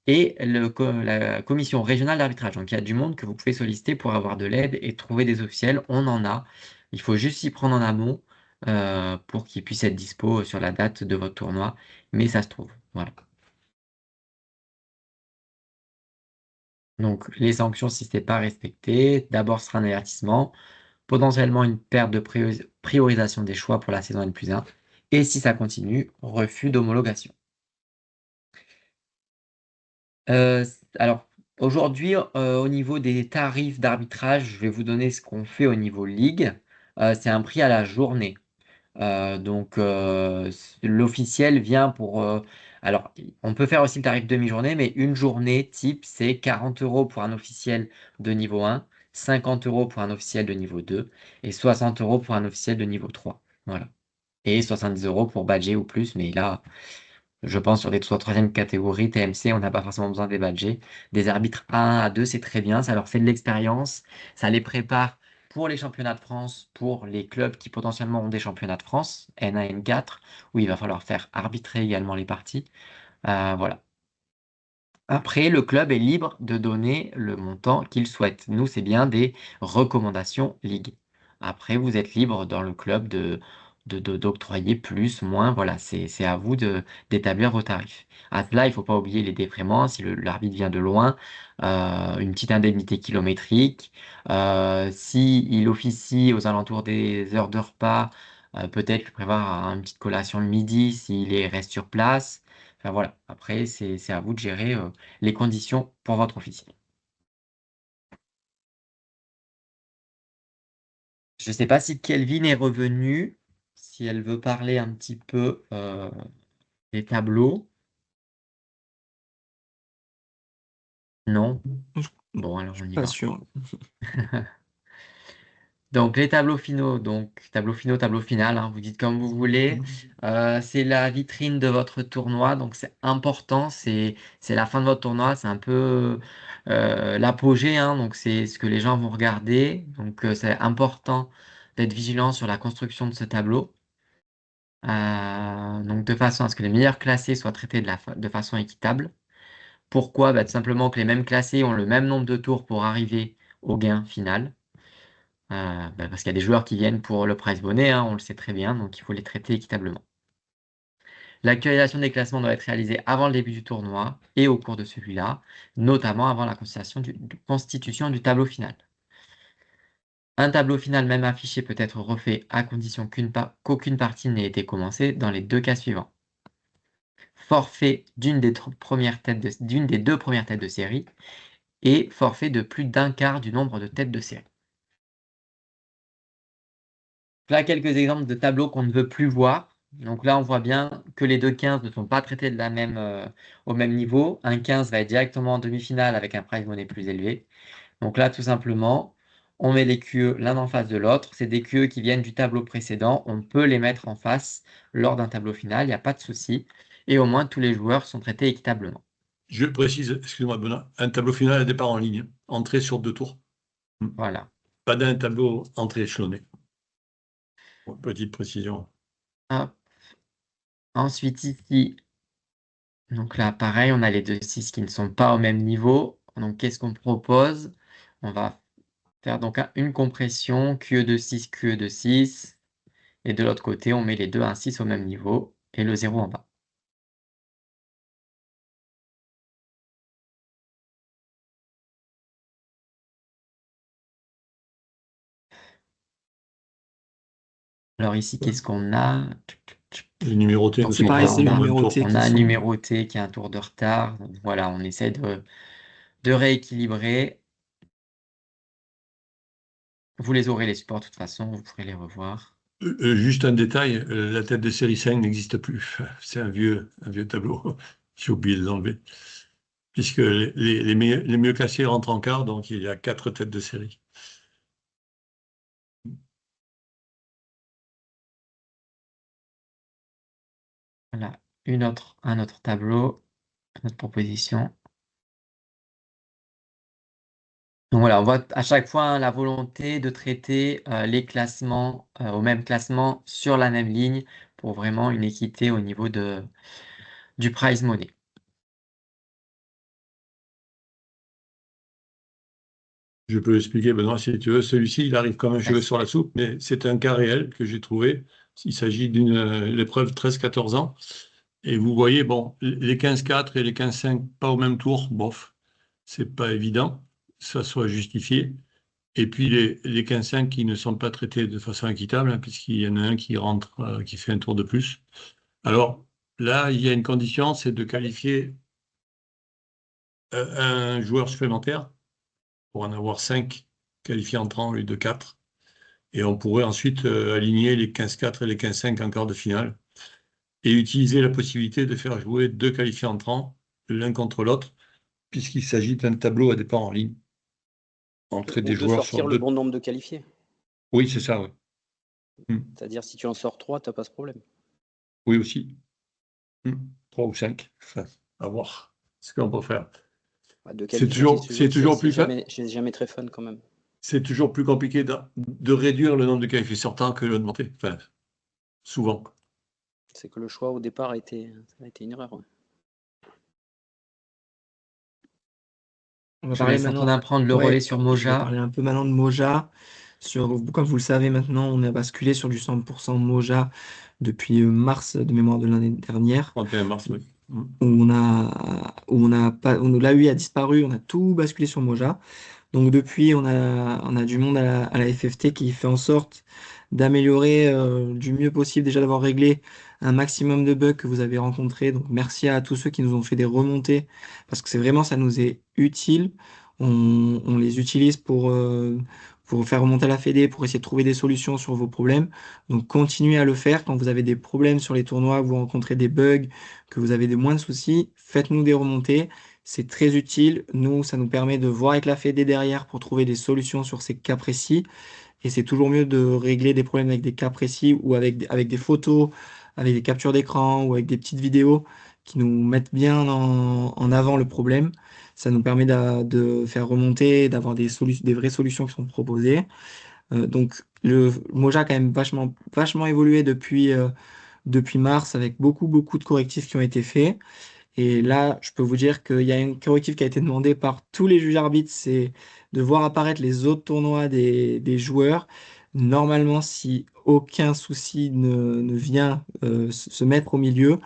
et la commission régionale d'arbitrage. Donc il y a du monde que vous pouvez solliciter pour avoir de l'aide et trouver des officiels. On en a. Il faut juste s'y prendre en amont pour qu'ils puissent être dispo sur la date de votre tournoi. Mais ça se trouve. Voilà. Donc les sanctions, si ce n'est pas respecté, d'abord ce sera un avertissement, potentiellement une perte de priorisation des choix pour la saison N+1, et si ça continue, refus d'homologation. Alors, aujourd'hui, au niveau des tarifs d'arbitrage, je vais vous donner ce qu'on fait au niveau ligue. C'est un prix à la journée. Donc, l'officiel vient pour... alors, on peut faire aussi le tarif demi-journée, mais une journée type, c'est 40 euros pour un officiel de niveau 1, 50 euros pour un officiel de niveau 2 et 60 euros pour un officiel de niveau 3. Voilà. Et 70 euros pour badger ou plus, mais là, je pense sur des troisième catégorie, TMC, on n'a pas forcément besoin des badgés. Des arbitres A1, A2, c'est très bien, ça leur fait de l'expérience, ça les prépare pour les championnats de France, pour les clubs qui potentiellement ont des championnats de France, N1, N4, où il va falloir faire arbitrer également les parties. Voilà. Après, le club est libre de donner le montant qu'il souhaite. Nous, c'est bien des recommandations ligue. Après, vous êtes libre dans le club d'octroyer plus, moins. Voilà, c'est à vous d'établir vos tarifs. À cela, il ne faut pas oublier les défraiements. Si l'arbitre vient de loin, une petite indemnité kilométrique. Si il officie aux alentours des heures de repas, peut-être lui prévoir une petite collation le midi s'il reste sur place. Enfin, voilà, après, c'est à vous de gérer les conditions pour votre officiel. Je ne sais pas si Kelvin est revenu, si elle veut parler un petit peu des tableaux. Non? Bon, alors on y Pas va. sûr. Donc les tableaux finaux, tableau final, hein, vous dites comme vous voulez. C'est la vitrine de votre tournoi, donc c'est important, c'est la fin de votre tournoi, c'est un peu l'apogée, hein, donc c'est ce que les gens vont regarder. Donc c'est important d'être vigilant sur la construction de ce tableau. Donc de façon à ce que les meilleurs classés soient traités de façon équitable. Pourquoi? Tout simplement que les mêmes classés ont le même nombre de tours pour arriver au gain final. Parce qu'il y a des joueurs qui viennent pour le prize money, hein, on le sait très bien, donc il faut les traiter équitablement. L'actualisation des classements doit être réalisée avant le début du tournoi et au cours de celui-là, notamment avant la constitution du tableau final. Un tableau final même affiché peut être refait à condition qu'aucune partie n'ait été commencée dans les deux cas suivants. Forfait d'une des deux premières têtes de série et forfait de plus d'un quart du nombre de têtes de série. Là, quelques exemples de tableaux qu'on ne veut plus voir. Donc là, on voit bien que les deux 15 ne sont pas traités au même niveau. Un 15 va être directement en demi-finale avec un prize money plus élevé. Donc là, tout simplement, on met les QE l'un en face de l'autre. C'est des QE qui viennent du tableau précédent. On peut les mettre en face lors d'un tableau final, il n'y a pas de souci. Et au moins, tous les joueurs sont traités équitablement. Je précise, excuse-moi Benoît, un tableau final à départ en ligne, entrée sur 2 tours. Voilà. Pas d'un tableau entrée échelonné. Petite précision. Hop. Ensuite, ici, donc là, pareil, on a les deux 6 qui ne sont pas au même niveau. Donc, qu'est-ce qu'on propose? On va faire donc une compression QE de 6, QE de 6. Et de l'autre côté, on met les deux 1, 6 au même niveau et le 0 en bas. Alors ici, qu'est-ce qu'on a? Les numérotés ne Donc, C'est sont pareil, pas c'est les on a, numérotés on qui a un sont. numéroté qui a un tour de retard. Donc, voilà, on essaie de rééquilibrer. Vous les aurez les supports de toute façon, vous pourrez les revoir. Juste un détail, la tête de série 5 n'existe plus. C'est un vieux tableau. J'ai oublié de l'enlever. Puisque les mieux classés rentrent en quart, donc il y a 4 têtes de série. Voilà, un autre tableau, une autre proposition. Donc voilà, on voit à chaque fois hein, la volonté de traiter les classements au même classement sur la même ligne pour vraiment une équité au niveau du prize money. Je peux expliquer, Benoît, si tu veux. Celui-ci, il arrive comme un cheveu sur la soupe, mais c'est un cas réel que j'ai trouvé. Il s'agit d'une épreuve 13-14 ans. Et vous voyez, bon, les 15-4 et les 15-5, pas au même tour, bof, c'est pas évident, ça soit justifié. Et puis les 15-5 qui ne sont pas traités de façon équitable, hein, puisqu'il y en a un qui rentre, qui fait un tour de plus. Alors là, il y a une condition, c'est de qualifier un joueur supplémentaire pour en avoir 5 qualifiés entrants au lieu de 4. Et on pourrait ensuite aligner les 15-4 et les 15-5 en quart de finale et utiliser la possibilité de faire jouer 2 qualifiés entrants l'un contre l'autre, puisqu'il s'agit d'un tableau à départ en ligne. Entrer des Ou de joueurs sur sortir le 2. bon nombre de qualifiés. Oui, c'est ça, oui. C'est-à-dire, si tu en sors 3, tu n'as pas ce problème. Oui, aussi. 3 ou 5. Enfin, à voir ce qu'on peut faire. Bah, de C'est qualifier, toujours plus c'est jamais très fun quand même. c'est toujours plus compliqué de réduire le nombre de qualifiés sortants que d'augmenter. Enfin, souvent. C'est que le choix au départ a été une erreur. Ouais. On va Je parler laisse maintenant. Antonin prendre le Ouais, relais sur je vais Moja. parler un peu maintenant de Moja. Comme vous le savez maintenant, on a basculé sur du 100% Moja depuis mars de mémoire de l'année dernière. 31 mars, oui. Où l'AUI a disparu, on a tout basculé sur Moja. Donc depuis, on a du monde à la FFT qui fait en sorte d'améliorer du mieux possible, déjà d'avoir réglé un maximum de bugs que vous avez rencontrés. Donc merci à tous ceux qui nous ont fait des remontées, parce que c'est vraiment, ça nous est utile. On les utilise pour faire remonter à la Fédé, pour essayer de trouver des solutions sur vos problèmes. Donc continuez à le faire quand vous avez des problèmes sur les tournois, que vous rencontrez des bugs, que vous avez des moins de soucis, faites-nous des remontées. C'est très utile. Nous, ça nous permet de voir avec la Fédé derrière pour trouver des solutions sur ces cas précis. Et c'est toujours mieux de régler des problèmes avec des cas précis ou avec des photos, avec des captures d'écran ou avec des petites vidéos qui nous mettent bien en avant le problème. Ça nous permet de faire remonter, d'avoir des vraies solutions qui sont proposées. Donc, le Moja a quand même vachement évolué depuis mars avec beaucoup de correctifs qui ont été faits. Et là, je peux vous dire qu'il y a une corrective qui a été demandée par tous les juges arbitres, c'est de voir apparaître les autres tournois des joueurs. Normalement, si aucun souci ne vient se mettre au milieu,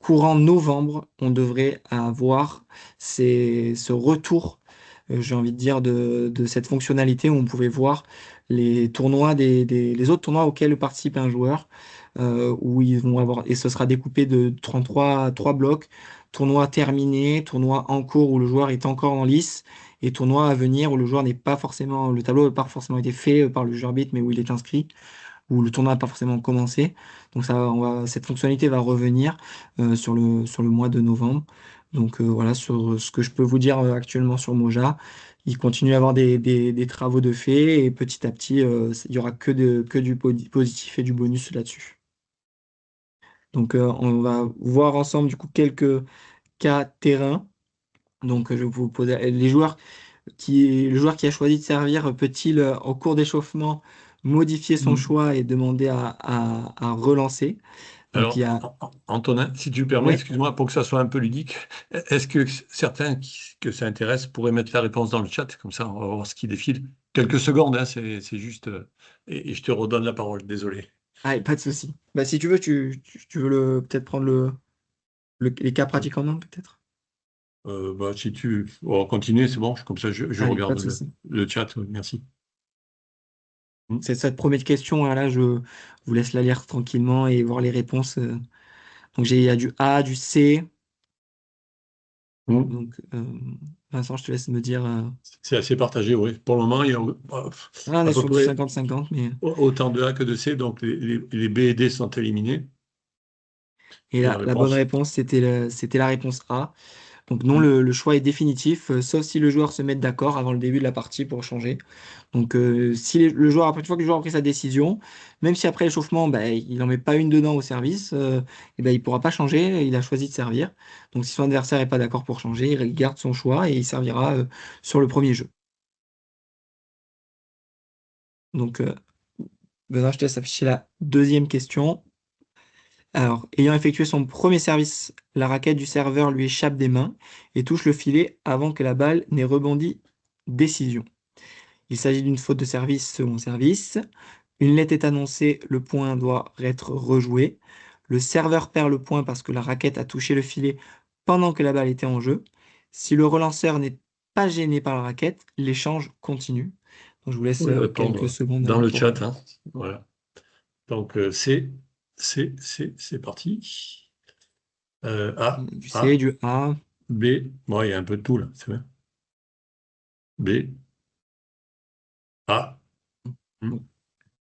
courant novembre, on devrait avoir ce retour, j'ai envie de dire, de cette fonctionnalité où on pouvait voir les tournois les autres tournois auxquels participe un joueur, où ils vont avoir, et ce sera découpé de 3 blocs, tournoi terminé, tournoi en cours où le joueur est encore en lice, et tournoi à venir où le joueur n'est pas forcément, le tableau n'a pas forcément été fait par le juge arbitre, mais où il est inscrit, où le tournoi n'a pas forcément commencé. Donc cette fonctionnalité va revenir sur le mois de novembre. Donc voilà sur ce que je peux vous dire actuellement sur Moja. Il continue à avoir des travaux de fait et petit à petit, il n'y aura que du positif et du bonus là-dessus. Donc on va voir ensemble du coup quelques cas terrain. Donc je vais vous poser le joueur qui a choisi de servir peut-il au cours d'échauffement modifier son choix et demander à relancer. Donc Alors, il y a Antonin, si tu permets, ouais, excuse-moi, pour que ça soit un peu ludique, est-ce que certains que ça intéresse pourraient mettre la réponse dans le chat, comme ça on va voir ce qui défile. Quelques secondes, hein, c'est juste, et je te redonne la parole, désolé. pas de souci. Bah si tu veux, tu veux peut-être prendre les cas pratiques en main peut-être. Bah, si tu on va continuer, c'est bon, comme ça je Allez, pas regarde de souci. le chat, merci. C'est cette première question, hein, là, je vous laisse la lire tranquillement et voir les réponses. Donc, il y a du A, du C. Mm. Donc, Vincent, je te laisse me dire. C'est assez partagé, oui. Pour le moment, il y a Là, on à est peu sur du près 50-50, mais. autant de A que de C, donc les B et D sont éliminés. Et Et la la bonne réponse, réponse, c'était la réponse A. Donc non, Mm. le choix est définitif, sauf si le joueur se met d'accord avant le début de la partie pour changer. Donc si le joueur, une fois que le joueur a pris sa décision, même si après l'échauffement, bah, il n'en met pas une dedans au service, et ben, il ne pourra pas changer, il a choisi de servir. Donc si son adversaire n'est pas d'accord pour changer, il garde son choix et il servira sur le premier jeu. Donc Benoît, je te laisse afficher la deuxième question. Alors, ayant effectué son premier service, la raquette du serveur lui échappe des mains et touche le filet avant que la balle n'ait rebondi. Décision. Il s'agit d'une faute de service selon service. Une lettre est annoncée, le point doit être rejoué. Le serveur perd le point parce que la raquette a touché le filet pendant que la balle était en jeu. Si le relanceur n'est pas gêné par la raquette, l'échange continue. Donc, je vous laisse vous pouvez quelques répondre secondes dans le pour. chat. Hein. Voilà. Donc, c'est parti. A, Du C, A, du A. B. Bon, il y a un peu de tout, là. C'est bien. B, A. Mm.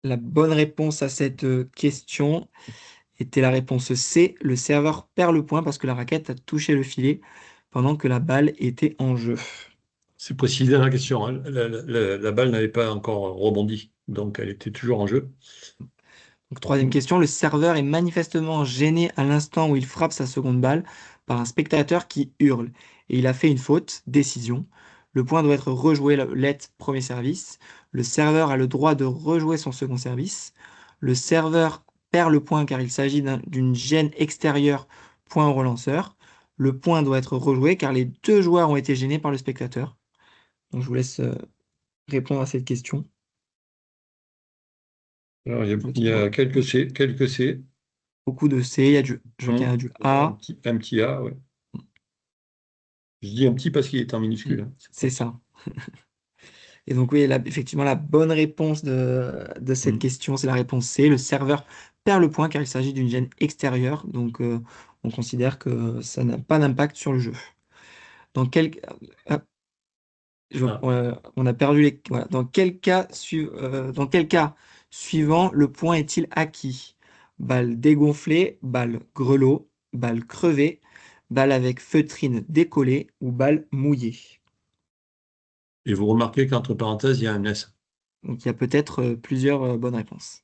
La bonne réponse à cette question était la réponse C. Le serveur perd le point parce que la raquette a touché le filet pendant que la balle était en jeu. C'est précisé dans la question. Hein. La balle n'avait pas encore rebondi, donc elle était toujours en jeu. Donc, troisième question, le serveur est manifestement gêné à l'instant où il frappe sa seconde balle par un spectateur qui hurle. Et il a fait une faute, décision. Le point doit être rejoué, let premier service. Le serveur a le droit de rejouer son second service. Le serveur perd le point car il s'agit d'une gêne extérieure, point au relanceur. Le point doit être rejoué car les deux joueurs ont été gênés par le spectateur. Donc je vous laisse répondre à cette question. Alors, il y a quelques C, quelques C. Beaucoup de C, il y a je vois qu'il y a du A. Un petit A, ouais. Je dis un petit parce qu'il est en minuscule. Hein. C'est ça. Et donc oui, effectivement, la bonne réponse de cette question, c'est la réponse C. Le serveur perd le point car il s'agit d'une gêne extérieure. Donc on considère que ça n'a pas d'impact sur le jeu. Dans quel, ah, on a perdu les. Voilà. Dans quel cas suivant le point est-il acquis? Balle dégonflée, balle grelot, balle crevée, balle avec feutrine décollée ou balle mouillée. Et vous remarquez qu'entre parenthèses, il y a un S. Donc il y a peut-être plusieurs bonnes réponses.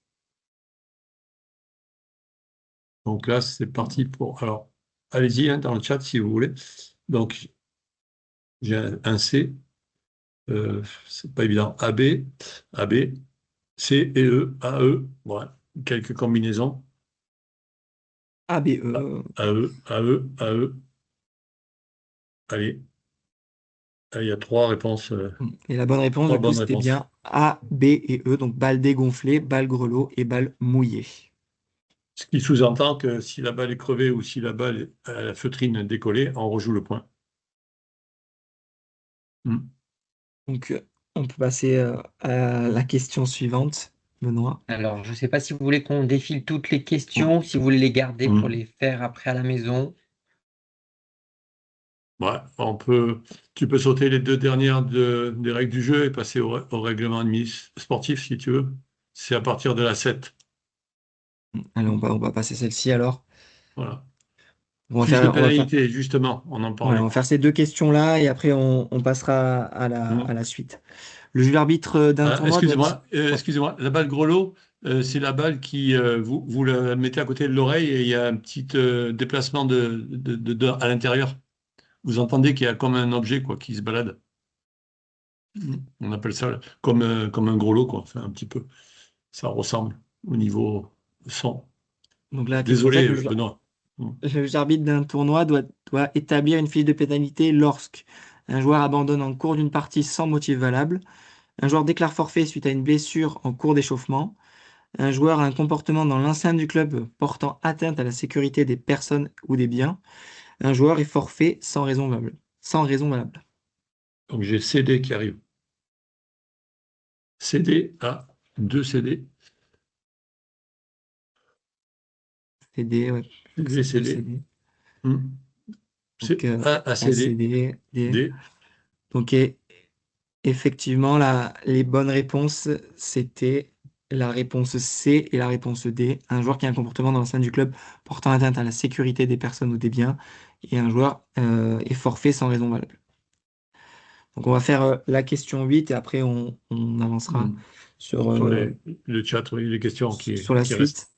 Donc là, c'est parti pour. Alors, allez-y hein, dans le chat si vous voulez. Donc, j'ai un C. C'est pas évident. AB, AB, C et E, AE. Voilà. Quelques combinaisons. A, B, E. AE, AE, AE. Allez. Il y a trois réponses. Et la bonne réponse, Trois du coup, bonnes c'était réponses. bien A, B et E. Donc balle dégonflée, balle grelot et balle mouillée. Ce qui sous-entend que si la balle est crevée ou si la balle a la feutrine décollée, on rejoue le point. Donc, on peut passer à la question suivante, Benoît. Alors, je ne sais pas si vous voulez qu'on défile toutes les questions, si vous voulez les garder pour les faire après à la maison. Ouais, tu peux sauter les deux dernières des règles du jeu et passer au règlement sportif si tu veux. C'est à partir de la 7. Allez, on va passer celle-ci alors. Voilà. On va Fiche de faire, pénalité, justement, on en parlait. on va faire ces deux questions-là et après on passera à la suite. Le juge arbitre d'un tournoi doit. Excusez-moi, la balle grelot, c'est la balle qui, vous la mettez à côté de l'oreille et il y a un petit déplacement à l'intérieur. Vous entendez qu'il y a comme un objet quoi, qui se balade. On appelle ça comme un grelot, quoi. Enfin, un petit peu. Ça ressemble au niveau son. Donc là, Désolé, Benoît. Le juge arbitre d'un tournoi doit établir une fiche de pénalité lorsque un joueur abandonne en cours d'une partie sans motif valable, un joueur déclare forfait suite à une blessure en cours d'échauffement, un joueur a un comportement dans l'enceinte du club portant atteinte à la sécurité des personnes ou des biens, un joueur est forfait sans raison valable. Donc j'ai CD qui arrive. CD à 2 CD. CD, ouais. CD, CD. CD. Hmm. Donc, A, CD, CD, D. D. Donc, effectivement, les bonnes réponses, c'était la réponse C et la réponse D. Un joueur qui a un comportement dans l'enceinte du club portant atteinte à la sécurité des personnes ou des biens, et un joueur est forfait sans raison valable. Donc, on va faire la question 8 et après, on avancera sur le chat, oui, les questions sur la qui suite. restent.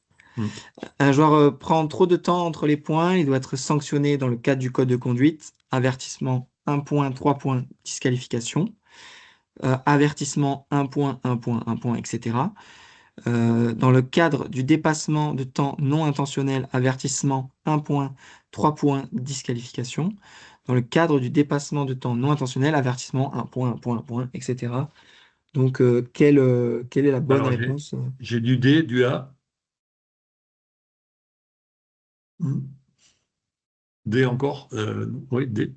Un joueur prend trop de temps entre les points, il doit être sanctionné dans le cadre du code de conduite. Avertissement 1 point, 3 points, disqualification. Avertissement 1 point, 1 point, 1 point, etc. Dans le cadre du dépassement de temps non intentionnel, avertissement 1 point, 3 points, disqualification. Dans le cadre du dépassement de temps non intentionnel, avertissement 1 point, 1 point, 1 point, etc. Donc, quelle est la bonne Alors, réponse? j'ai du D, du A. D encore. Oui, D.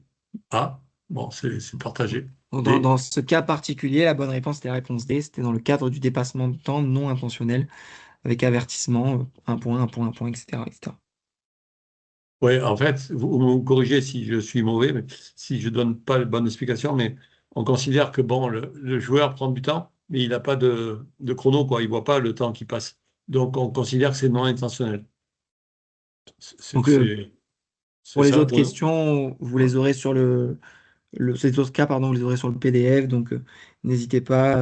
A. Bon, c'est partagé. D. Dans ce cas particulier, la bonne réponse était la réponse D. C'était dans le cadre du dépassement de temps non intentionnel, avec avertissement 1 point, 1 point, 1 point, etc., etc. Oui, en fait, vous me corrigez si je suis mauvais, mais si je ne donne pas la bonne explication, mais on considère que bon, le joueur prend du temps, mais il n'a pas de chrono, quoi. Il ne voit pas le temps qui passe. Donc, on considère que c'est non intentionnel. Donc, C'est pour les ça, autres Bruno? questions, vous les aurez sur ces autres cas, pardon, vous les aurez sur le PDF. Donc, n'hésitez pas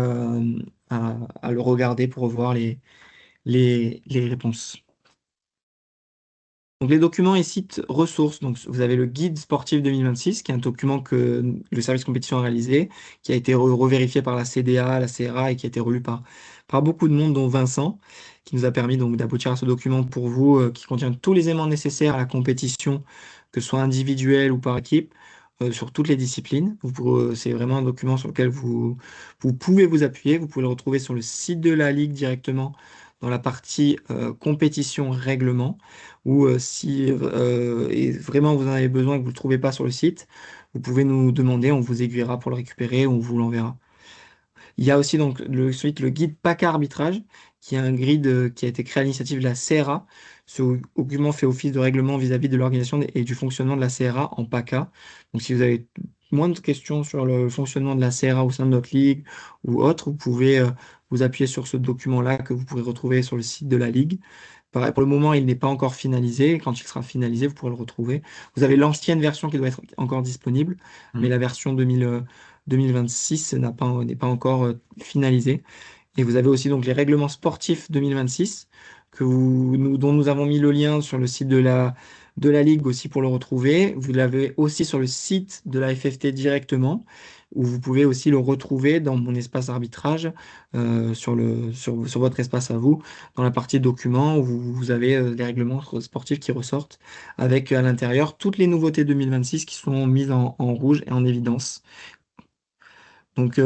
à le regarder pour revoir les réponses. Donc, les documents et sites ressources. Donc, vous avez le guide sportif 2026, qui est un document que le service compétition a réalisé, qui a été revérifié par la CDA, la CRA et qui a été relu par beaucoup de monde, dont Vincent, qui nous a permis donc d'aboutir à ce document pour vous, qui contient tous les éléments nécessaires à la compétition, que ce soit individuelle ou par équipe, sur toutes les disciplines. C'est vraiment un document sur lequel vous pouvez vous appuyer. Vous pouvez le retrouver sur le site de la Ligue directement dans la partie compétition règlement, ou si vraiment vous en avez besoin et que vous ne le trouvez pas sur le site, vous pouvez nous demander, on vous aiguillera pour le récupérer, on vous l'enverra. Il y a aussi donc le guide PACA arbitrage, qui est un guide qui a été créé à l'initiative de la CRA. Ce document fait office de règlement vis-à-vis de l'organisation et du fonctionnement de la CRA en PACA. Donc si vous avez moins de questions sur le fonctionnement de la CRA au sein de notre ligue ou autre, vous pouvez vous appuyer sur ce document-là que vous pourrez retrouver sur le site de la ligue. Pareil, pour le moment, il n'est pas encore finalisé. Quand il sera finalisé, vous pourrez le retrouver. Vous avez l'ancienne version qui doit être encore disponible, mais la version 2026 n'est pas encore finalisée. Et vous avez aussi donc les règlements sportifs 2026 dont nous avons mis le lien sur le site de la Ligue aussi pour le retrouver. Vous l'avez aussi sur le site de la FFT directement, où vous pouvez aussi le retrouver dans mon espace arbitrage, sur votre espace à vous, dans la partie documents, où vous avez les règlements sportifs qui ressortent, avec à l'intérieur toutes les nouveautés 2026 qui sont mises en rouge et en évidence. Donc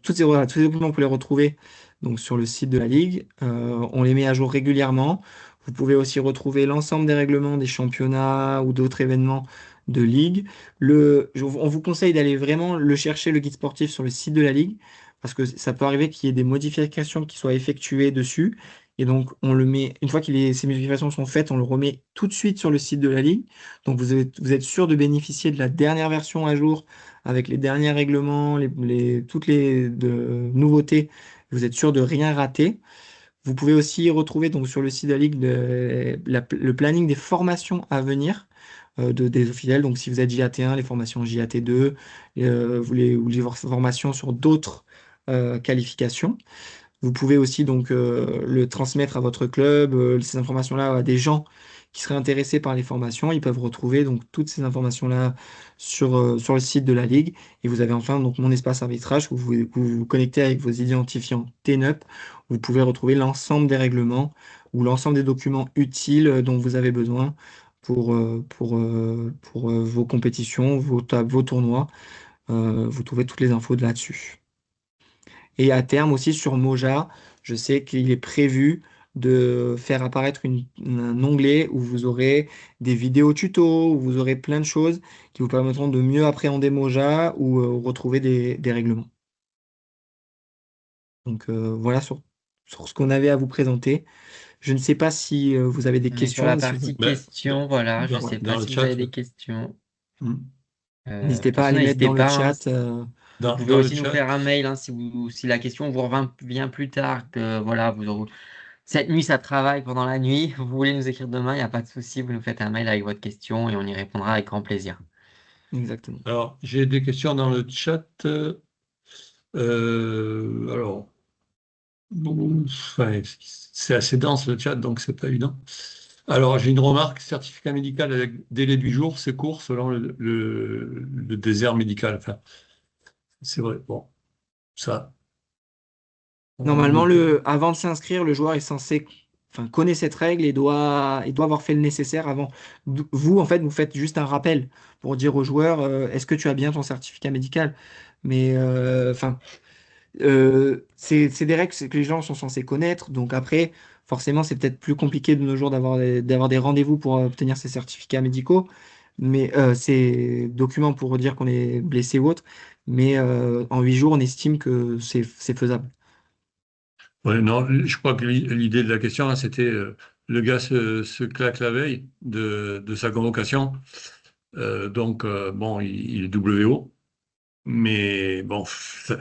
tous ces documents, vous pouvez les retrouver donc, sur le site de la Ligue. On les met à jour régulièrement. Vous pouvez aussi retrouver l'ensemble des règlements des championnats ou d'autres événements de Ligue. On vous conseille d'aller vraiment le chercher, le guide sportif, sur le site de la Ligue, parce que ça peut arriver qu'il y ait des modifications qui soient effectuées dessus. Et donc, on le met, une fois que ces modifications sont faites, on le remet tout de suite sur le site de la Ligue. Donc, vous êtes sûr de bénéficier de la dernière version à jour avec les derniers règlements, toutes les nouveautés. Vous êtes sûr de rien rater. Vous pouvez aussi retrouver donc, sur le site de la Ligue le planning des formations à venir des fidèles. Donc, si vous êtes JAT1, les formations JAT2, ou les formations sur d'autres qualifications. Vous pouvez aussi donc le transmettre à votre club, ces informations-là à des gens qui seraient intéressés par les formations. Ils peuvent retrouver donc toutes ces informations-là sur le site de la Ligue. Et vous avez enfin donc mon espace arbitrage où vous connectez avec vos identifiants TNUP. Vous pouvez retrouver l'ensemble des règlements ou l'ensemble des documents utiles dont vous avez besoin pour vos compétitions, vos tournois. Vous trouvez toutes les infos de là-dessus. Et à terme aussi sur Moja, je sais qu'il est prévu de faire apparaître un onglet où vous aurez des vidéos tutos, où vous aurez plein de choses qui vous permettront de mieux appréhender Moja ou retrouver des règlements. Donc voilà sur sur ce qu'on avait à vous présenter. Je ne sais pas si vous avez des On est sur questions. la ou si partie Ben, questions, voilà. Je ne dans, sais dans pas le si vous chat, avez des questions. hmm, n'hésitez pas à Attention, les mettre n'hésitez dans le pas, hein. chat. Vous pouvez dans le aussi nous chat, faire un mail, hein, si la question vous revient plus tard, que voilà, cette nuit ça travaille pendant la nuit, vous voulez nous écrire demain, il n'y a pas de souci, vous nous faites un mail avec votre question et on y répondra avec grand plaisir. Exactement. alors, j'ai des questions dans le chat. Alors, bon, enfin, c'est assez dense le chat, donc c'est pas évident. Alors, j'ai une remarque, certificat médical avec délai du jour, c'est court selon le désert médical. Enfin, c'est vrai, bon, ça. Normalement, avant de s'inscrire, le joueur est censé, enfin, connaît cette règle et doit avoir fait le nécessaire avant. Vous, en fait, vous faites juste un rappel pour dire au joueur, est-ce que tu as bien ton certificat médical? Mais, enfin, c'est des règles que les gens sont censés connaître. Donc après, forcément, c'est peut-être plus compliqué de nos jours d'avoir des rendez-vous pour obtenir ces certificats médicaux, mais ces documents pour dire qu'on est blessé ou autre. Mais en 8 jours, on estime que c'est faisable. Ouais, non, je crois que l'idée de la question, hein, c'était le gars se claque la veille de sa convocation. Donc, bon, il est WO. Mais bon,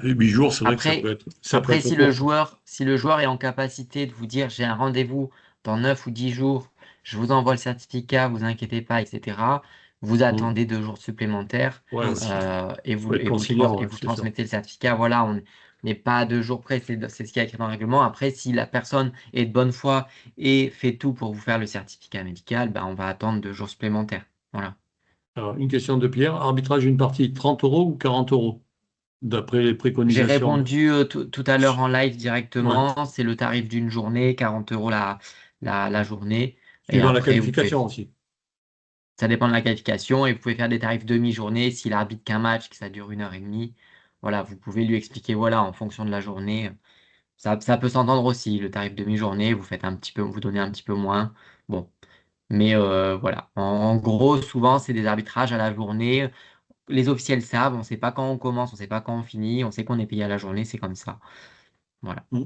8 jours, c'est vrai que Après, ça peut être si court. si le joueur est en capacité de vous dire j'ai un rendez-vous dans 9 ou 10 jours, je vous envoie le certificat, vous inquiétez pas, etc. Vous Mm. attendez 2 jours supplémentaires Ouais, aussi. Faut être conciliant, et ouais, vous c'est sûr. transmettez le certificat. Voilà, on n'est pas à 2 jours près, c'est ce qui est écrit dans le règlement. Après, si la personne est de bonne foi et fait tout pour vous faire le certificat médical, ben, on va attendre 2 jours supplémentaires. Voilà. Alors, une question de Pierre. Arbitrage d'une partie, 30 € ou 40 €, d'après les J'ai préconisations. répondu tout à l'heure en live Ouais. directement. C'est le tarif d'une journée, 40 € la journée. Et Suivant la après, vous pouvez, qualification aussi. ça dépend de la qualification. Et vous pouvez faire des tarifs demi-journée. S'il arbitre qu'un match, que ça dure 1h30, voilà, vous pouvez lui expliquer, voilà, en fonction de la journée. Ça peut s'entendre aussi. Le tarif demi-journée, vous faites un petit peu, vous donnez un petit peu moins. Bon. Mais voilà. En gros, souvent, c'est des arbitrages à la journée. Les officiels savent, on ne sait pas quand on commence, on ne sait pas quand on finit, on sait qu'on est payé à la journée, c'est comme ça. Voilà. Mm.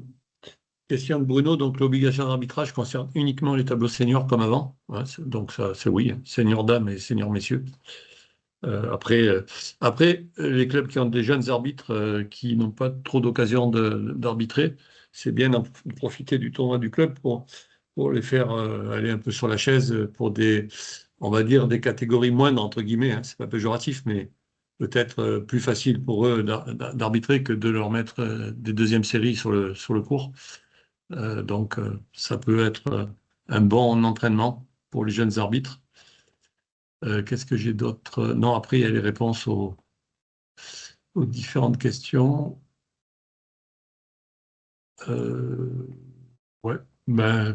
Question de Bruno. Donc, l'obligation d'arbitrage concerne uniquement les tableaux seniors comme avant. Ouais, donc, ça, c'est oui. Senior dames et senior messieurs. Après, les clubs qui ont des jeunes arbitres qui n'ont pas trop d'occasion d'arbitrer, c'est bien d'en profiter du tournoi du club pour les faire aller un peu sur la chaise pour on va dire, des catégories moindres, entre guillemets, hein, c'est pas péjoratif, mais peut-être plus facile pour eux d'arbitrer que de leur mettre des deuxièmes séries sur le court. Donc, ça peut être un bon entraînement pour les jeunes arbitres. Qu'est-ce que j'ai d'autre? Non, après, il y a les réponses aux différentes questions. Ouais, ben,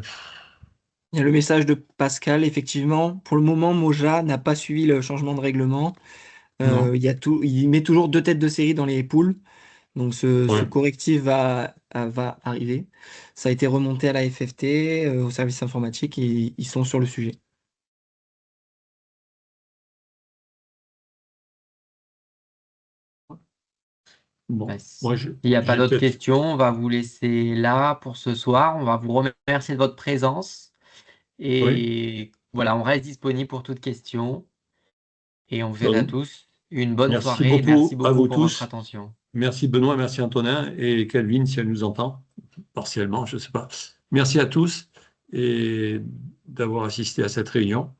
Il y a le message de Pascal, effectivement. Pour le moment, Moja n'a pas suivi le changement de règlement. non. Il met toujours 2 têtes de série dans les poules. Donc ce Ouais. correctif va arriver. Ça a été remonté à la FFT, au service informatique, et ils sont sur le sujet. Bon, Bah, moi, s'il n'y a pas j'ai d'autres peut-être. questions, on va vous laisser là pour ce soir. On va vous remercier de votre présence. Oui, Et voilà, on reste disponible pour toute question. Et on vous souhaite à donc, tous une bonne merci soirée et merci beaucoup à beaucoup vous pour votre tous. attention. Merci Benoît, merci Antonin et Kelvin si elle nous entend, partiellement, je ne sais pas. Merci à tous et d'avoir assisté à cette réunion.